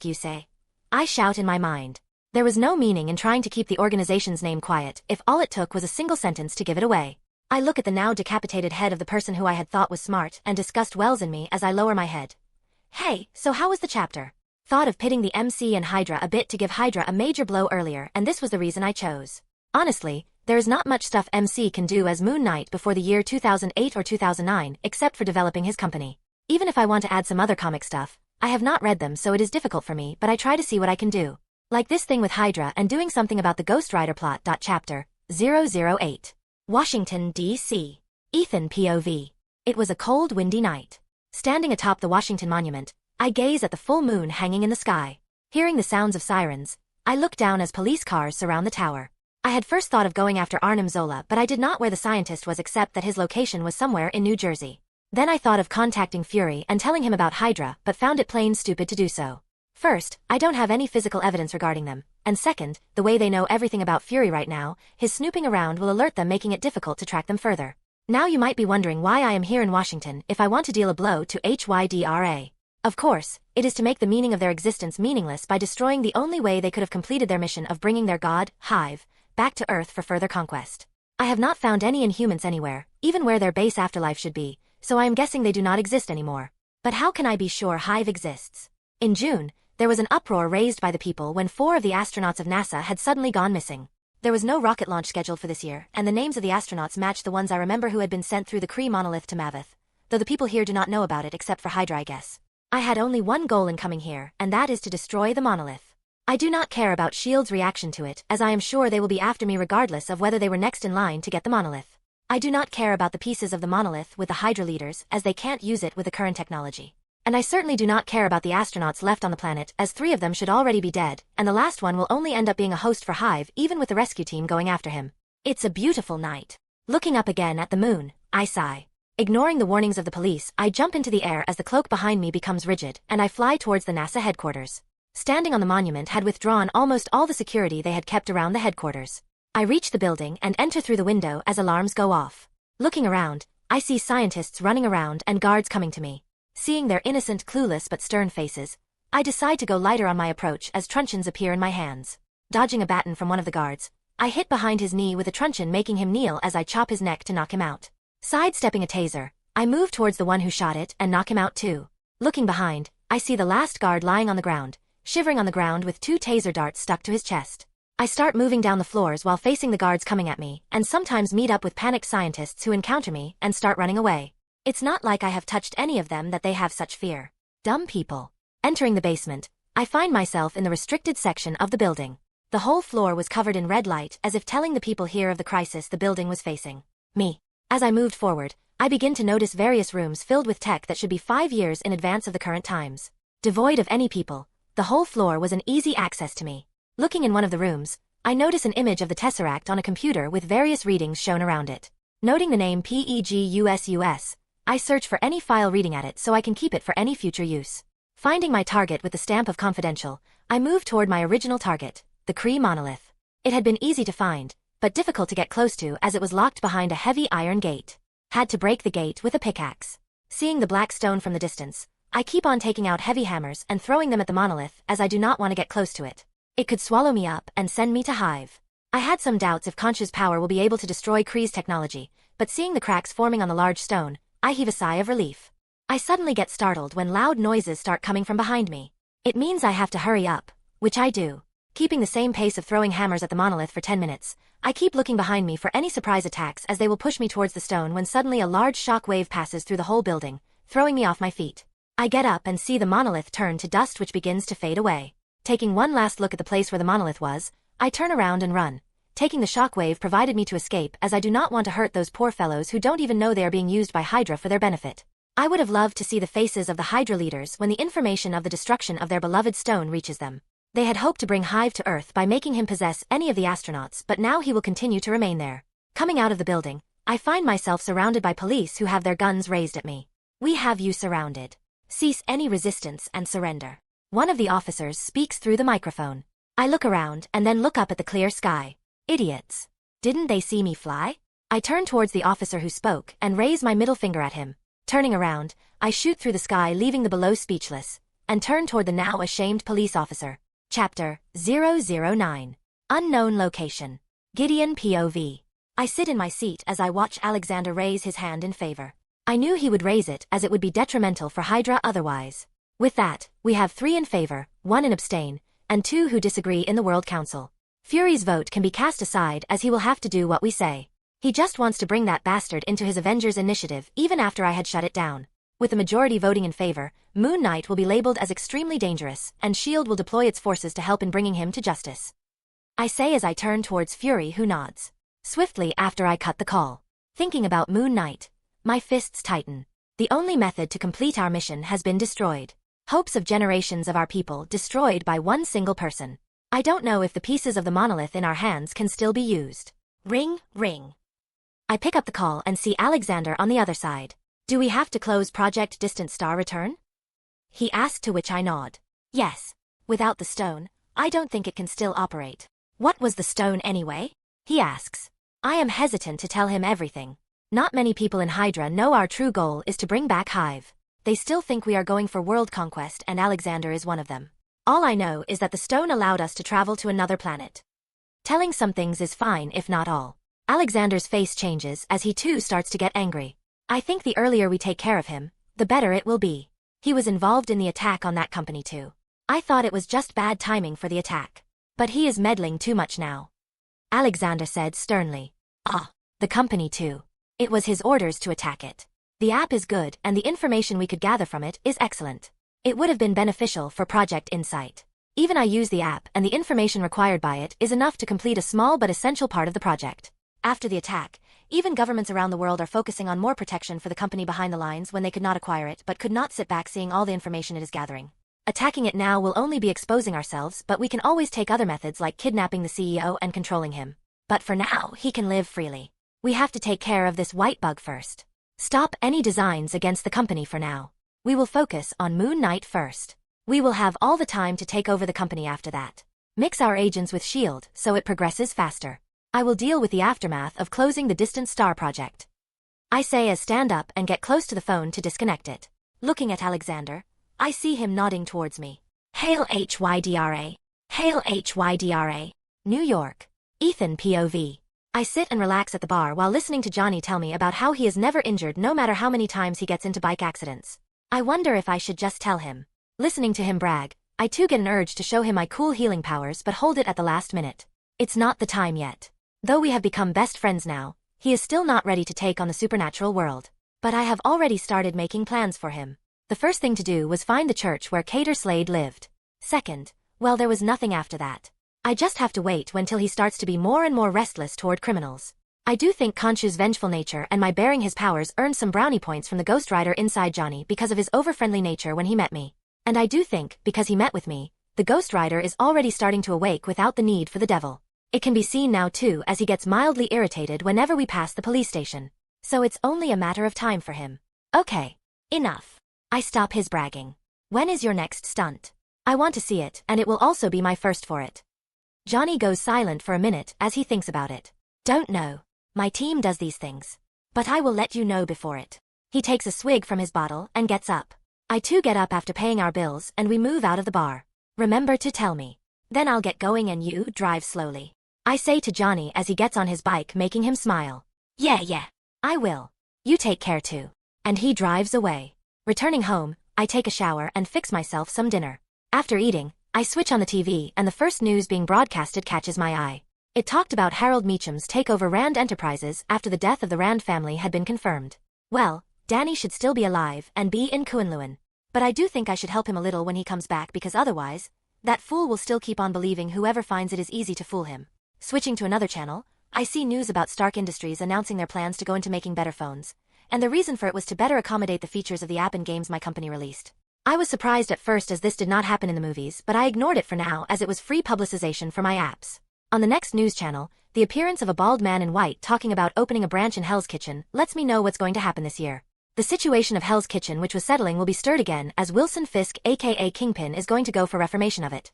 You say? I shout in my mind. There was no meaning in trying to keep the organization's name quiet if all it took was a single sentence to give it away. I look at the now decapitated head of the person who I had thought was smart, and disgust wells in me as I lower my head. Hey, so how was the chapter? Thought of pitting the MC and Hydra a bit to give Hydra a major blow earlier, and this was the reason I chose. Honestly, there is not much stuff MC can do as Moon Knight before the year 2008 or 2009, except for developing his company. Even if I want to add some other comic stuff, I have not read them, so it is difficult for me, but I try to see what I can do. Like this thing with Hydra and doing something about the Ghost Rider plot. Chapter 008. Washington, D.C. Ethan POV. It was a cold, windy night. Standing atop the Washington Monument, I gaze at the full moon hanging in the sky. Hearing the sounds of sirens, I look down as police cars surround the tower. I had first thought of going after Arnim Zola, but I did not where the scientist was, except that his location was somewhere in New Jersey. Then I thought of contacting Fury and telling him about Hydra, but found it plain stupid to do so. First, I don't have any physical evidence regarding them, and second, the way they know everything about Fury right now, his snooping around will alert them, making it difficult to track them further. Now you might be wondering why I am here in Washington if I want to deal a blow to Hydra. Of course, it is to make the meaning of their existence meaningless by destroying the only way they could have completed their mission of bringing their god, Hive, back to Earth for further conquest. I have not found any Inhumans anywhere, even where their base afterlife should be, so I am guessing they do not exist anymore. But how can I be sure Hive exists? In June, there was an uproar raised by the people when 4 of the astronauts of NASA had suddenly gone missing. There was no rocket launch scheduled for this year, and the names of the astronauts matched the ones I remember who had been sent through the Kree monolith to Maveth, though the people here do not know about it except for Hydra, I guess. I had only one goal in coming here, and that is to destroy the monolith. I do not care about S.H.I.E.L.D's reaction to it, as I am sure they will be after me regardless of whether they were next in line to get the monolith. I do not care about the pieces of the monolith with the Hydra leaders, as they can't use it with the current technology. And I certainly do not care about the astronauts left on the planet, as 3 of them should already be dead, and the last one will only end up being a host for Hive even with the rescue team going after him. It's a beautiful night. Looking up again at the moon, I sigh. Ignoring the warnings of the police, I jump into the air as the cloak behind me becomes rigid, and I fly towards the NASA headquarters. Standing on the monument had withdrawn almost all the security they had kept around the headquarters. I reach the building and enter through the window as alarms go off. Looking around, I see scientists running around and guards coming to me. Seeing their innocent, clueless but stern faces, I decide to go lighter on my approach as truncheons appear in my hands. Dodging a baton from one of the guards, I hit behind his knee with a truncheon, making him kneel as I chop his neck to knock him out. Sidestepping a taser, I move towards the one who shot it and knock him out too. Looking behind, I see the last guard lying on the ground, shivering on the ground with 2 taser darts stuck to his chest. I start moving down the floors while facing the guards coming at me, and sometimes meet up with panicked scientists who encounter me and start running away. It's not like I have touched any of them that they have such fear. Dumb people. Entering the basement, I find myself in the restricted section of the building. The whole floor was covered in red light, as if telling the people here of the crisis the building was facing. Me. As I moved forward, I begin to notice various rooms filled with tech that should be 5 years in advance of the current times. Devoid of any people, the whole floor was an easy access to me. Looking in one of the rooms, I notice an image of the Tesseract on a computer with various readings shown around it. Noting the name PEGUSUS, I search for any file reading at it so I can keep it for any future use. Finding my target with the stamp of confidential, I move toward my original target, the Kree monolith. It had been easy to find, but difficult to get close to as it was locked behind a heavy iron gate. Had to break the gate with a pickaxe. Seeing the black stone from the distance, I keep on taking out heavy hammers and throwing them at the monolith as I do not want to get close to it. It could swallow me up and send me to Hive. I had some doubts if conscious power will be able to destroy Kree's technology, but seeing the cracks forming on the large stone, I heave a sigh of relief. I suddenly get startled when loud noises start coming from behind me. It means I have to hurry up, which I do. Keeping the same pace of throwing hammers at the monolith for 10 minutes, I keep looking behind me for any surprise attacks as they will push me towards the stone when suddenly a large shock wave passes through the whole building, throwing me off my feet. I get up and see the monolith turn to dust which begins to fade away. Taking one last look at the place where the monolith was, I turn around and run. Taking the shock wave provided me to escape as I do not want to hurt those poor fellows who don't even know they are being used by Hydra for their benefit. I would have loved to see the faces of the Hydra leaders when the information of the destruction of their beloved stone reaches them. They had hoped to bring Hive to Earth by making him possess any of the astronauts, but now he will continue to remain there. Coming out of the building, I find myself surrounded by police who have their guns raised at me. "We have you surrounded. Cease any resistance and surrender." One of the officers speaks through the microphone. I look around and then look up at the clear sky. Idiots. Didn't they see me fly? I turn towards the officer who spoke and raise my middle finger at him. Turning around, I shoot through the sky, leaving the below speechless, and turn toward the now ashamed police officer. Chapter 009. Unknown Location. Gideon POV. I sit in my seat as I watch Alexander raise his hand in favor. I knew he would raise it as it would be detrimental for Hydra otherwise. With that, we have 3 in favor, 1 in abstain, and 2 who disagree in the World Council. Fury's vote can be cast aside as he will have to do what we say. He just wants to bring that bastard into his Avengers initiative even after I had shut it down. With the majority voting in favor, Moonknight will be labeled as extremely dangerous, and S.H.I.E.L.D will deploy its forces to help in bringing him to justice. I say as I turn towards Fury, who nods. Swiftly after I cut the call. Thinking about Moonknight, my fists tighten. The only method to complete our mission has been destroyed. Hopes of generations of our people destroyed by one single person. I don't know if the pieces of the monolith in our hands can still be used. Ring, ring. I pick up the call and see Alexander on the other side. "Do we have to close Project Distant Star Return?" he asked, to which I nod. "Yes. Without the stone, I don't think it can still operate." "What was the stone anyway?" he asks. I am hesitant to tell him everything. Not many people in Hydra know our true goal is to bring back Hive. They still think we are going for world conquest, and Alexander is one of them. All I know is that the stone allowed us to travel to another planet. Telling some things is fine if not all. Alexander's face changes as he too starts to get angry. I think the earlier we take care of him, the better it will be. He was involved in the attack on that company too. I thought it was just bad timing for the attack. But he is meddling too much now. Alexander said sternly. The company too. It was his orders to attack it. The app is good and the information we could gather from it is excellent. It would have been beneficial for Project Insight. Even I use the app, and the information required by it is enough to complete a small but essential part of the project. After the attack, even governments around the world are focusing on more protection for the company behind the lines when they could not acquire it but could not sit back seeing all the information it is gathering. Attacking it now will only be exposing ourselves, but we can always take other methods like kidnapping the CEO and controlling him. But for now, he can live freely. We have to take care of this white bug first. Stop any designs against the company for now. We will focus on Moonknight first. We will have all the time to take over the company after that. Mix our agents with S.H.I.E.L.D. so it progresses faster. I will deal with the aftermath of closing the Distant Star project. I say as stand up and get close to the phone to disconnect it. Looking at Alexander, I see him nodding towards me. Hail Hydra. Hail Hydra. New York. Ethan POV. I sit and relax at the bar while listening to Johnny tell me about how he is never injured no matter how many times he gets into bike accidents. I wonder if I should just tell him. Listening to him brag, I too get an urge to show him my cool healing powers but hold it at the last minute. It's not the time yet. Though we have become best friends now, he is still not ready to take on the supernatural world. But I have already started making plans for him. The first thing to do was find the church where S.H.I.E.L.D lived. Second, well, there was nothing after that. I just have to wait until he starts to be more and more restless toward criminals. I do think Khonshu's vengeful nature and my bearing his powers earned some brownie points from the Ghost Rider inside Johnny because of his over-friendly nature when he met me. And I do think, because he met with me, the Ghost Rider is already starting to awake without the need for the devil. It can be seen now too as he gets mildly irritated whenever we pass the police station. So it's only a matter of time for him. Okay. Enough. I stop his bragging. When is your next stunt? I want to see it, and it will also be my first for it. Johnny goes silent for a minute as he thinks about it. Don't know. My team does these things. But I will let you know before it. He takes a swig from his bottle and gets up. I too get up after paying our bills and we move out of the bar. Remember to tell me. Then I'll get going and you drive slowly. I say to Johnny as he gets on his bike, making him smile. Yeah. I will. You take care too. And he drives away. Returning home, I take a shower and fix myself some dinner. After eating, I switch on the TV and the first news being broadcasted catches my eye. It talked about Harold Meacham's takeover Rand Enterprises after the death of the Rand family had been confirmed. Well, Danny should still be alive and be in Kunlun. But I do think I should help him a little when he comes back because otherwise, that fool will still keep on believing whoever finds it is easy to fool him. Switching to another channel, I see news about Stark Industries announcing their plans to go into making better phones. And the reason for it was to better accommodate the features of the app and games my company released. I was surprised at first as this did not happen in the movies, but I ignored it for now as it was free publicization for my apps. On the next news channel, the appearance of a bald man in white talking about opening a branch in Hell's Kitchen lets me know what's going to happen this year. The situation of Hell's Kitchen which was settling will be stirred again as Wilson Fisk aka Kingpin is going to go for reformation of it.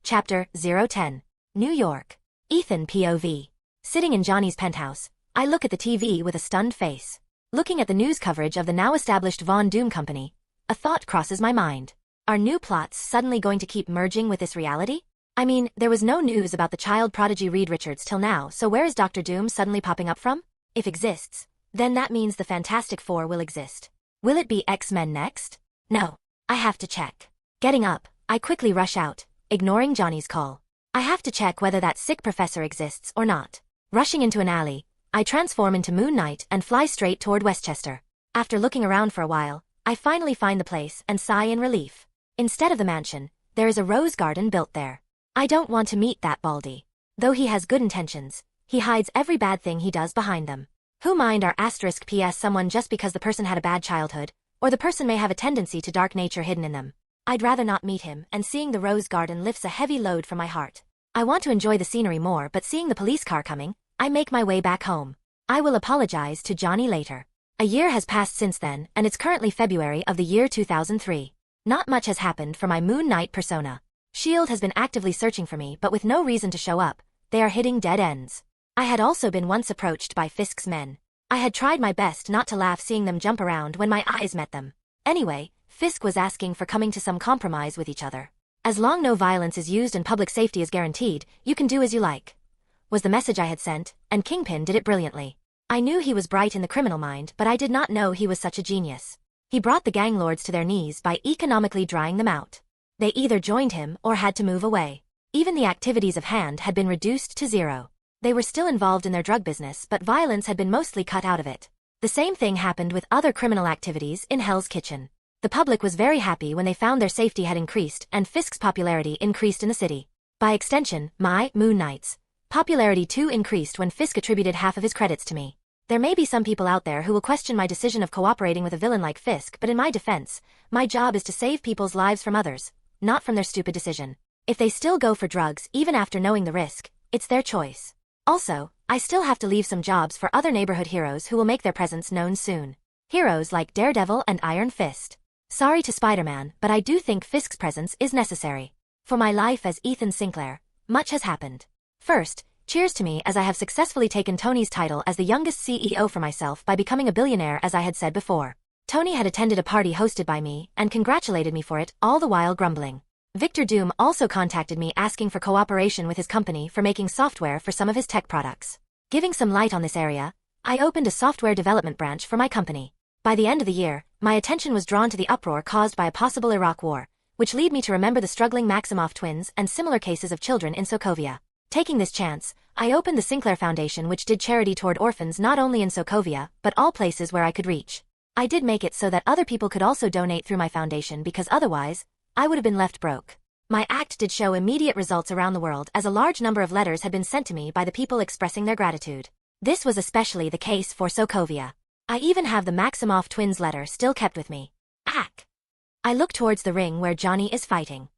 Chapter 010. New York. Ethan POV. Sitting in Johnny's penthouse, I look at the TV with a stunned face. Looking at the news coverage of the now established Von Doom Company, a thought crosses my mind. Are new plots suddenly going to keep merging with this reality? I mean, there was no news about the child prodigy Reed Richards till now, so where is Dr. Doom suddenly popping up from? If exists, then that means the Fantastic Four will exist. Will it be X-Men next? No. I have to check. Getting up, I quickly rush out, ignoring Johnny's call. I have to check whether that sick professor exists or not. Rushing into an alley, I transform into Moonknight and fly straight toward Westchester. After looking around for a while, I finally find the place and sigh in relief. Instead of the mansion, there is a rose garden built there. I don't want to meet that Baldy. Though he has good intentions, he hides every bad thing he does behind them. Who mind our *PS someone just because the person had a bad childhood, or the person may have a tendency to dark nature hidden in them. I'd rather not meet him, and seeing the rose garden lifts a heavy load from my heart. I want to enjoy the scenery more, but seeing the police car coming, I make my way back home. I will apologize to Johnny later. A year has passed since then, and it's currently February of the year 2003. Not much has happened for my Moonknight persona. S.H.I.E.L.D. has been actively searching for me, but with no reason to show up. They are hitting dead ends. I had also been once approached by Fisk's men. I had tried my best not to laugh seeing them jump around when my eyes met them. Anyway, Fisk was asking for coming to some compromise with each other. As long no violence is used and public safety is guaranteed, you can do as you like. Was the message I had sent, and Kingpin did it brilliantly. I knew he was bright in the criminal mind, but I did not know he was such a genius. He brought the gang lords to their knees by economically drying them out. They either joined him or had to move away. Even the activities of hand had been reduced to zero. They were still involved in their drug business, but violence had been mostly cut out of it. The same thing happened with other criminal activities in Hell's Kitchen. The public was very happy when they found their safety had increased and Fisk's popularity increased in the city. By extension, my, Moonknight's, popularity too increased when Fisk attributed half of his credits to me. There may be some people out there who will question my decision of cooperating with a villain like Fisk, but in my defense, my job is to save people's lives from others, not from their stupid decision. If they still go for drugs even after knowing the risk, it's their choice. Also, I still have to leave some jobs for other neighborhood heroes who will make their presence known soon. Heroes like Daredevil and Iron Fist. Sorry to Spider-Man, but I do think Fisk's presence is necessary. For my life as Ethan Sinclair, much has happened. First, cheers to me as I have successfully taken Tony's title as the youngest CEO for myself by becoming a billionaire, as I had said before. Tony had attended a party hosted by me and congratulated me for it, all the while grumbling. Victor Doom also contacted me asking for cooperation with his company for making software for some of his tech products. Giving some light on this area, I opened a software development branch for my company. By the end of the year, my attention was drawn to the uproar caused by a possible Iraq war, which led me to remember the struggling Maximoff twins and similar cases of children in Sokovia. Taking this chance, I opened the Sinclair Foundation, which did charity toward orphans not only in Sokovia, but all places where I could reach. I did make it so that other people could also donate through my foundation because otherwise, I would have been left broke. My act did show immediate results around the world as a large number of letters had been sent to me by the people expressing their gratitude. This was especially the case for Sokovia. I even have the Maximoff twins letter still kept with me. I look towards the ring where Johnny is fighting.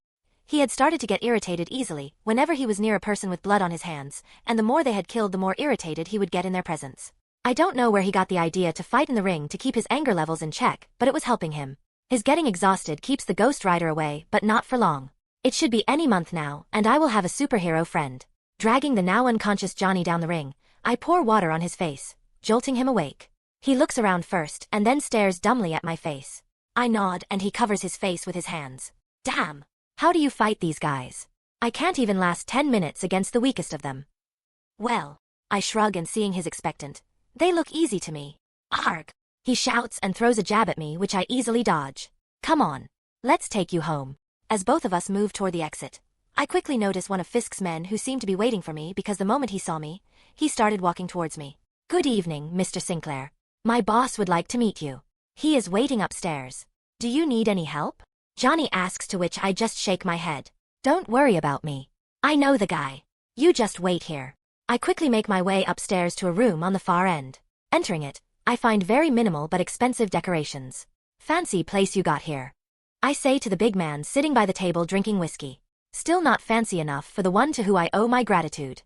He had started to get irritated easily whenever he was near a person with blood on his hands, and the more they had killed the more irritated he would get in their presence. I don't know where he got the idea to fight in the ring to keep his anger levels in check, but it was helping him. His getting exhausted keeps the Ghost Rider away, but not for long. It should be any month now, and I will have a superhero friend. Dragging the now unconscious Johnny down the ring, I pour water on his face, jolting him awake. He looks around first and then stares dumbly at my face. I nod and he covers his face with his hands. Damn! How do you fight these guys? I can't even last 10 minutes against the weakest of them. Well, I shrug and seeing his expectant. They look easy to me. Arg! He shouts and throws a jab at me which I easily dodge. Come on. Let's take you home. As both of us move toward the exit, I quickly notice one of Fisk's men who seemed to be waiting for me because the moment he saw me, he started walking towards me. Good evening, Mr. Sinclair. My boss would like to meet you. He is waiting upstairs. Do you need any help? Johnny asks, to which I just shake my head. Don't worry about me. I know the guy. You just wait here. I quickly make my way upstairs to a room on the far end. Entering it, I find very minimal but expensive decorations. Fancy place you got here. I say to the big man sitting by the table drinking whiskey. Still not fancy enough for the one to who I owe my gratitude.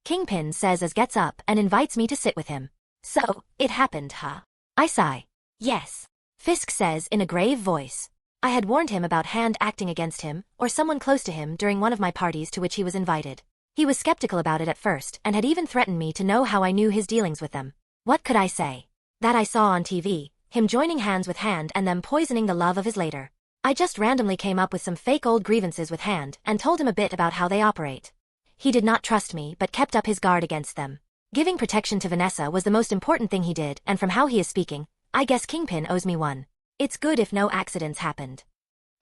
Kingpin says as gets up and invites me to sit with him. So, it happened, huh? I sigh. Yes. Fisk says in a grave voice. I had warned him about Hand acting against him or someone close to him during one of my parties to which he was invited. He was skeptical about it at first and had even threatened me to know how I knew his dealings with them. What could I say? That I saw on TV, him joining hands with Hand and them poisoning the love of his later. I just randomly came up with some fake old grievances with Hand and told him a bit about how they operate. He did not trust me but kept up his guard against them. Giving protection to Vanessa was the most important thing he did, and from how he is speaking, I guess Kingpin owes me one. It's good if no accidents happened.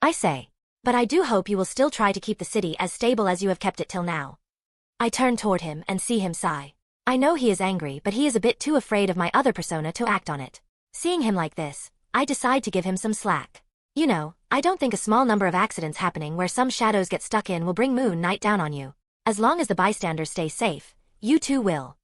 I say. But I do hope you will still try to keep the city as stable as you have kept it till now. I turn toward him and see him sigh. I know he is angry, but he is a bit too afraid of my other persona to act on it. Seeing him like this, I decide to give him some slack. You know, I don't think a small number of accidents happening where some shadows get stuck in will bring Moonknight down on you. As long as the bystanders stay safe, you too will.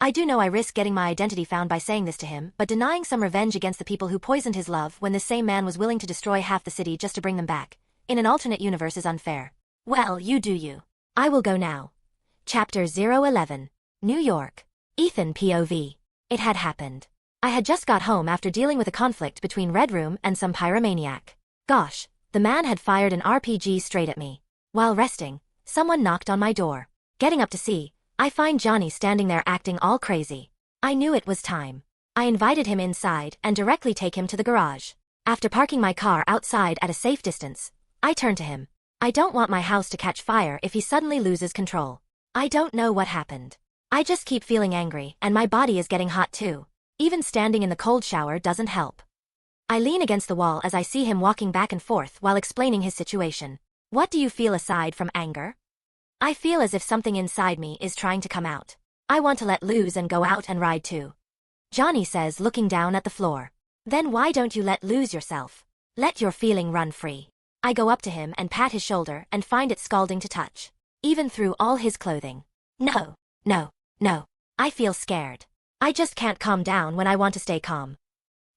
I do know I risk getting my identity found by saying this to him, but denying some revenge against the people who poisoned his love when this same man was willing to destroy half the city just to bring them back, in an alternate universe, is unfair. Well, you do you. I will go now. Chapter 011. New York. Ethan POV. It had happened. I had just got home after dealing with a conflict between Red Room and some pyromaniac. Gosh, the man had fired an RPG straight at me. While resting, someone knocked on my door. Getting up to see, I find Johnny standing there acting all crazy. I knew it was time. I invited him inside and directly take him to the garage. After parking my car outside at a safe distance, I turn to him. I don't want my house to catch fire if he suddenly loses control. I don't know what happened. I just keep feeling angry and my body is getting hot too. Even standing in the cold shower doesn't help. I lean against the wall as I see him walking back and forth while explaining his situation. What do you feel aside from anger? I feel as if something inside me is trying to come out. I want to let loose and go out and ride too. Johnny says, looking down at the floor. Then why don't you let loose yourself? Let your feeling run free. I go up to him and pat his shoulder and find it scalding to touch. Even through all his clothing. No, no, no. I feel scared. I just can't calm down when I want to stay calm.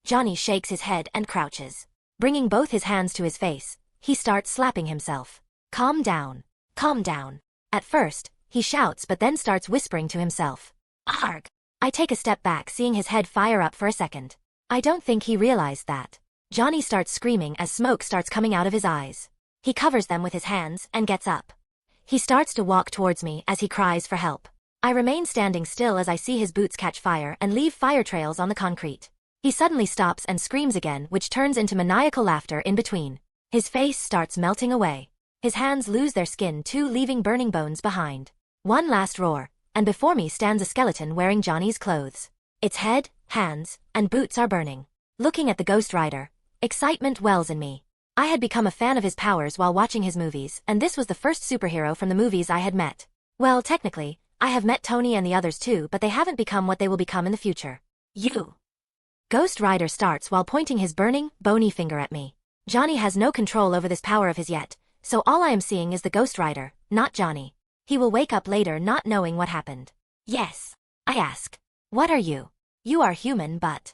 Johnny shakes his head and crouches. Bringing both his hands to his face, he starts slapping himself. Calm down. Calm down. At first, he shouts but then starts whispering to himself. Arg! I take a step back, seeing his head fire up for a second. I don't think he realized that. Johnny starts screaming as smoke starts coming out of his eyes. He covers them with his hands and gets up. He starts to walk towards me as he cries for help. I remain standing still as I see his boots catch fire and leave fire trails on the concrete. He suddenly stops and screams again, which turns into maniacal laughter in between. His face starts melting away. His hands lose their skin too, leaving burning bones behind. One last roar, and before me stands a skeleton wearing Johnny's clothes. Its head, hands, and boots are burning. Looking at the Ghost Rider, excitement wells in me. I had become a fan of his powers while watching his movies, and this was the first superhero from the movies I had met. Well, technically, I have met Tony and the others too, but they haven't become what they will become in the future. You. Ghost Rider starts while pointing his burning, bony finger at me. Johnny has no control over this power of his yet, so all I am seeing is the Ghost Rider, not Johnny. He will wake up later not knowing what happened. Yes. I ask. What are you? You are human, but...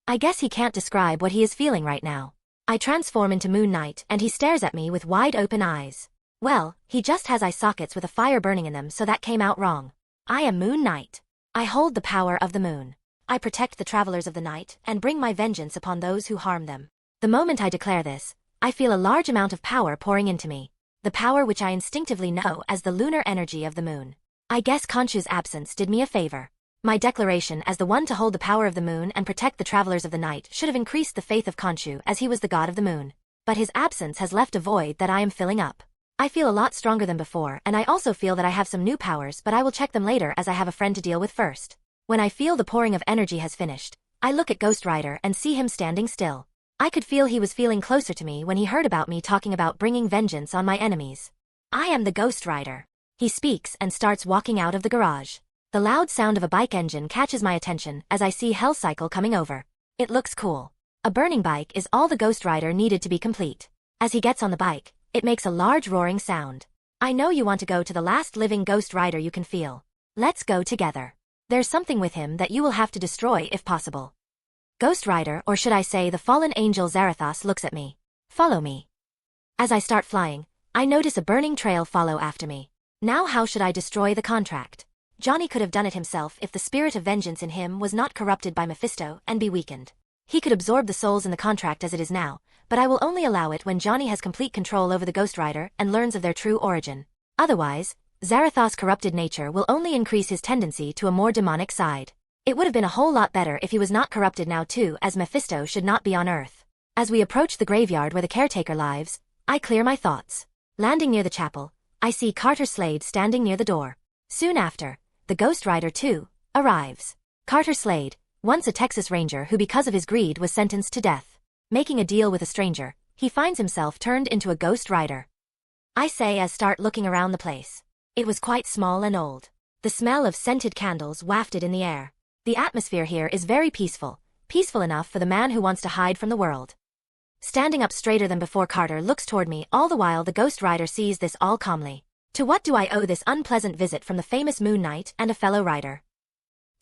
I guess he can't describe what he is feeling right now. I transform into Moonknight and he stares at me with wide open eyes. Well, he just has eye sockets with a fire burning in them, so that came out wrong. I am Moonknight. I hold the power of the moon. I protect the travelers of the night and bring my vengeance upon those who harm them. The moment I declare this, I feel a large amount of power pouring into me. The power which I instinctively know as the lunar energy of the moon. I guess Khonshu's absence did me a favor. My declaration as the one to hold the power of the moon and protect the travelers of the night should have increased the faith of Khonshu, as he was the god of the moon. But his absence has left a void that I am filling up. I feel a lot stronger than before, and I also feel that I have some new powers, but I will check them later as I have a friend to deal with first. When I feel the pouring of energy has finished, I look at Ghost Rider and see him standing still. I could feel he was feeling closer to me when he heard about me talking about bringing vengeance on my enemies. I am the Ghost Rider. He speaks and starts walking out of the garage. The loud sound of a bike engine catches my attention as I see Hell Cycle coming over. It looks cool. A burning bike is all the Ghost Rider needed to be complete. As he gets on the bike, it makes a large roaring sound. I know you want to go to the last living Ghost Rider you can feel. Let's go together. There's something with him that you will have to destroy if possible. Ghost Rider, or should I say the fallen angel Zarathos, looks at me. Follow me. As I start flying, I notice a burning trail follow after me. Now how should I destroy the contract? Johnny could have done it himself if the spirit of vengeance in him was not corrupted by Mephisto and be weakened. He could absorb the souls in the contract as it is now, but I will only allow it when Johnny has complete control over the Ghost Rider and learns of their true origin. Otherwise, Zarathos' corrupted nature will only increase his tendency to a more demonic side. It would have been a whole lot better if he was not corrupted now too, as Mephisto should not be on Earth. As we approach the graveyard where the caretaker lives, I clear my thoughts. Landing near the chapel, I see Carter S.H.I.E.L.D. standing near the door. Soon after, the Ghost Rider too arrives. Carter S.H.I.E.L.D., once a Texas Ranger who because of his greed was sentenced to death. Making a deal with a stranger, he finds himself turned into a Ghost Rider. I say as start looking around the place. It was quite small and old. The smell of scented candles wafted in the air. The atmosphere here is very peaceful, peaceful enough for the man who wants to hide from the world. Standing up straighter than before, Carter looks toward me. All the while the Ghost Rider sees this all calmly. To what do I owe this unpleasant visit from the famous Moonknight and a fellow rider?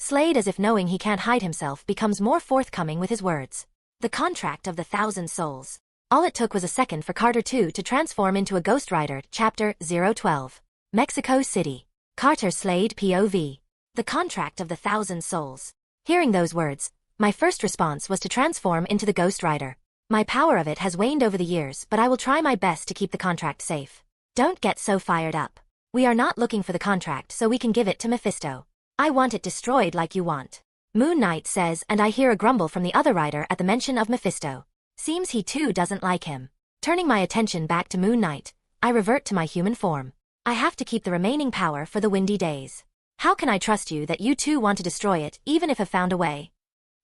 S.H.I.E.L.D., as if knowing he can't hide himself, becomes more forthcoming with his words. The contract of the 1,000 souls. All it took was a second for Carter too to transform into a Ghost Rider. Chapter 012. Mexico City. Carter S.H.I.E.L.D. POV. The contract of the 1,000 souls. Hearing those words, my first response was to transform into the Ghost Rider. My power of it has waned over the years, but I will try my best to keep the contract safe. Don't get so fired up. We are not looking for the contract so we can give it to Mephisto. I want it destroyed like you want. Moonknight says, and I hear a grumble from the other rider at the mention of Mephisto. Seems he too doesn't like him. Turning my attention back to Moonknight, I revert to my human form. I have to keep the remaining power for the windy days. How can I trust you that you too want to destroy it, even if I've found a way?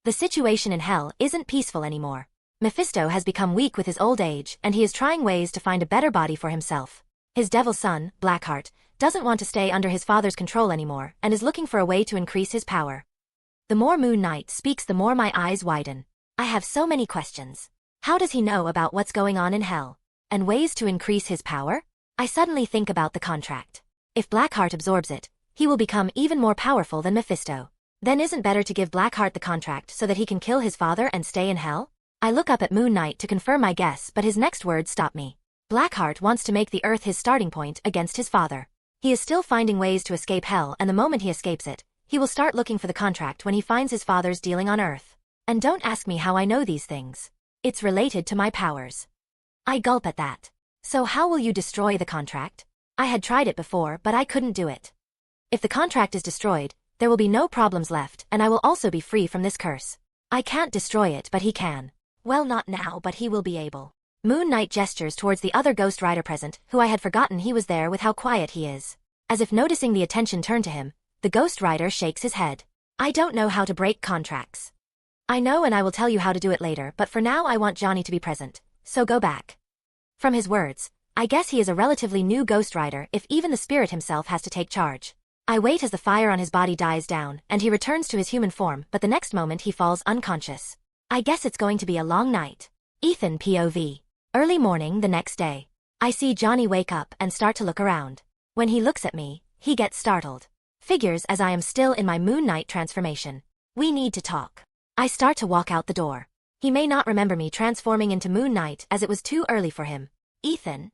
The situation in hell isn't peaceful anymore. Mephisto has become weak with his old age, and he is trying ways to find a better body for himself. His devil son, Blackheart, doesn't want to stay under his father's control anymore, and is looking for a way to increase his power. The more Moonknight speaks, the more my eyes widen. I have so many questions. How does he know about what's going on in hell? And ways to increase his power? I suddenly think about the contract. If Blackheart absorbs it, he will become even more powerful than Mephisto. Then isn't better to give Blackheart the contract so that he can kill his father and stay in hell? I look up at Moonknight to confirm my guess, but his next words stop me. Blackheart wants to make the Earth his starting point against his father. He is still finding ways to escape hell, and the moment he escapes it, he will start looking for the contract when he finds his father's dealing on Earth. And don't ask me how I know these things. It's related to my powers. I gulp at that. So how will you destroy the contract? I had tried it before, but I couldn't do it. If the contract is destroyed, there will be no problems left, and I will also be free from this curse. I can't destroy it, but he can. Well, not now, but he will be able. Moonknight gestures towards the other Ghost Rider present, who I had forgotten he was there with how quiet he is. As if noticing the attention turned to him, the Ghost Rider shakes his head. I don't know how to break contracts. I know, and I will tell you how to do it later, but for now I want Johnny to be present, so go back. From his words, I guess he is a relatively new Ghost Rider if even the spirit himself has to take charge. I wait as the fire on his body dies down, and he returns to his human form, but the next moment he falls unconscious. I guess it's going to be a long night. Ethan POV. Early morning the next day. I see Johnny wake up and start to look around. When he looks at me, he gets startled. Figures as I am still in my Moonknight transformation. We need to talk. I start to walk out the door. He may not remember me transforming into Moonknight as it was too early for him. Ethan?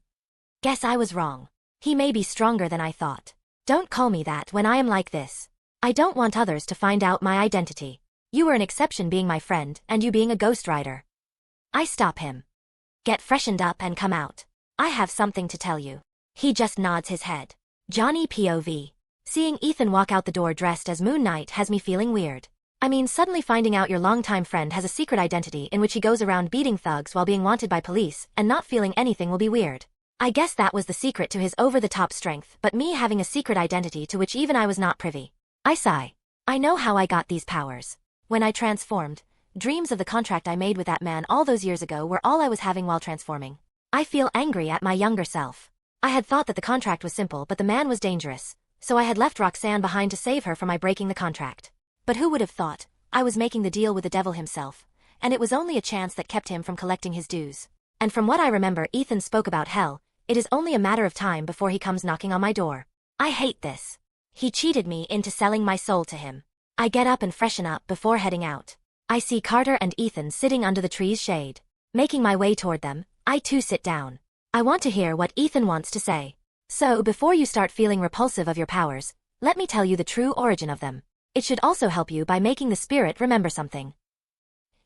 Guess I was wrong. He may be stronger than I thought. Don't call me that when I am like this. I don't want others to find out my identity. You were an exception being my friend, and you being a Ghost Rider. I stop him. Get freshened up and come out. I have something to tell you. He just nods his head. Johnny POV. Seeing Ethan walk out the door dressed as Moonknight has me feeling weird. I mean, suddenly finding out your longtime friend has a secret identity in which he goes around beating thugs while being wanted by police and not feeling anything will be weird. I guess that was the secret to his over-the-top strength, but me having a secret identity to which even I was not privy. I sigh. I know how I got these powers. When I transformed, dreams of the contract I made with that man all those years ago were all I was having while transforming. I feel angry at my younger self. I had thought that the contract was simple, but the man was dangerous, so I had left Roxanne behind to save her from my breaking the contract. But who would have thought? I was making the deal with the devil himself, and it was only a chance that kept him from collecting his dues. And from what I remember, Ethan spoke about hell. It is only a matter of time before he comes knocking on my door. I hate this. He cheated me into selling my soul to him. I get up and freshen up before heading out. I see Carter and Ethan sitting under the tree's shade. Making my way toward them, I too sit down. I want to hear what Ethan wants to say. So before you start feeling repulsive of your powers, let me tell you the true origin of them. It should also help you by making the spirit remember something.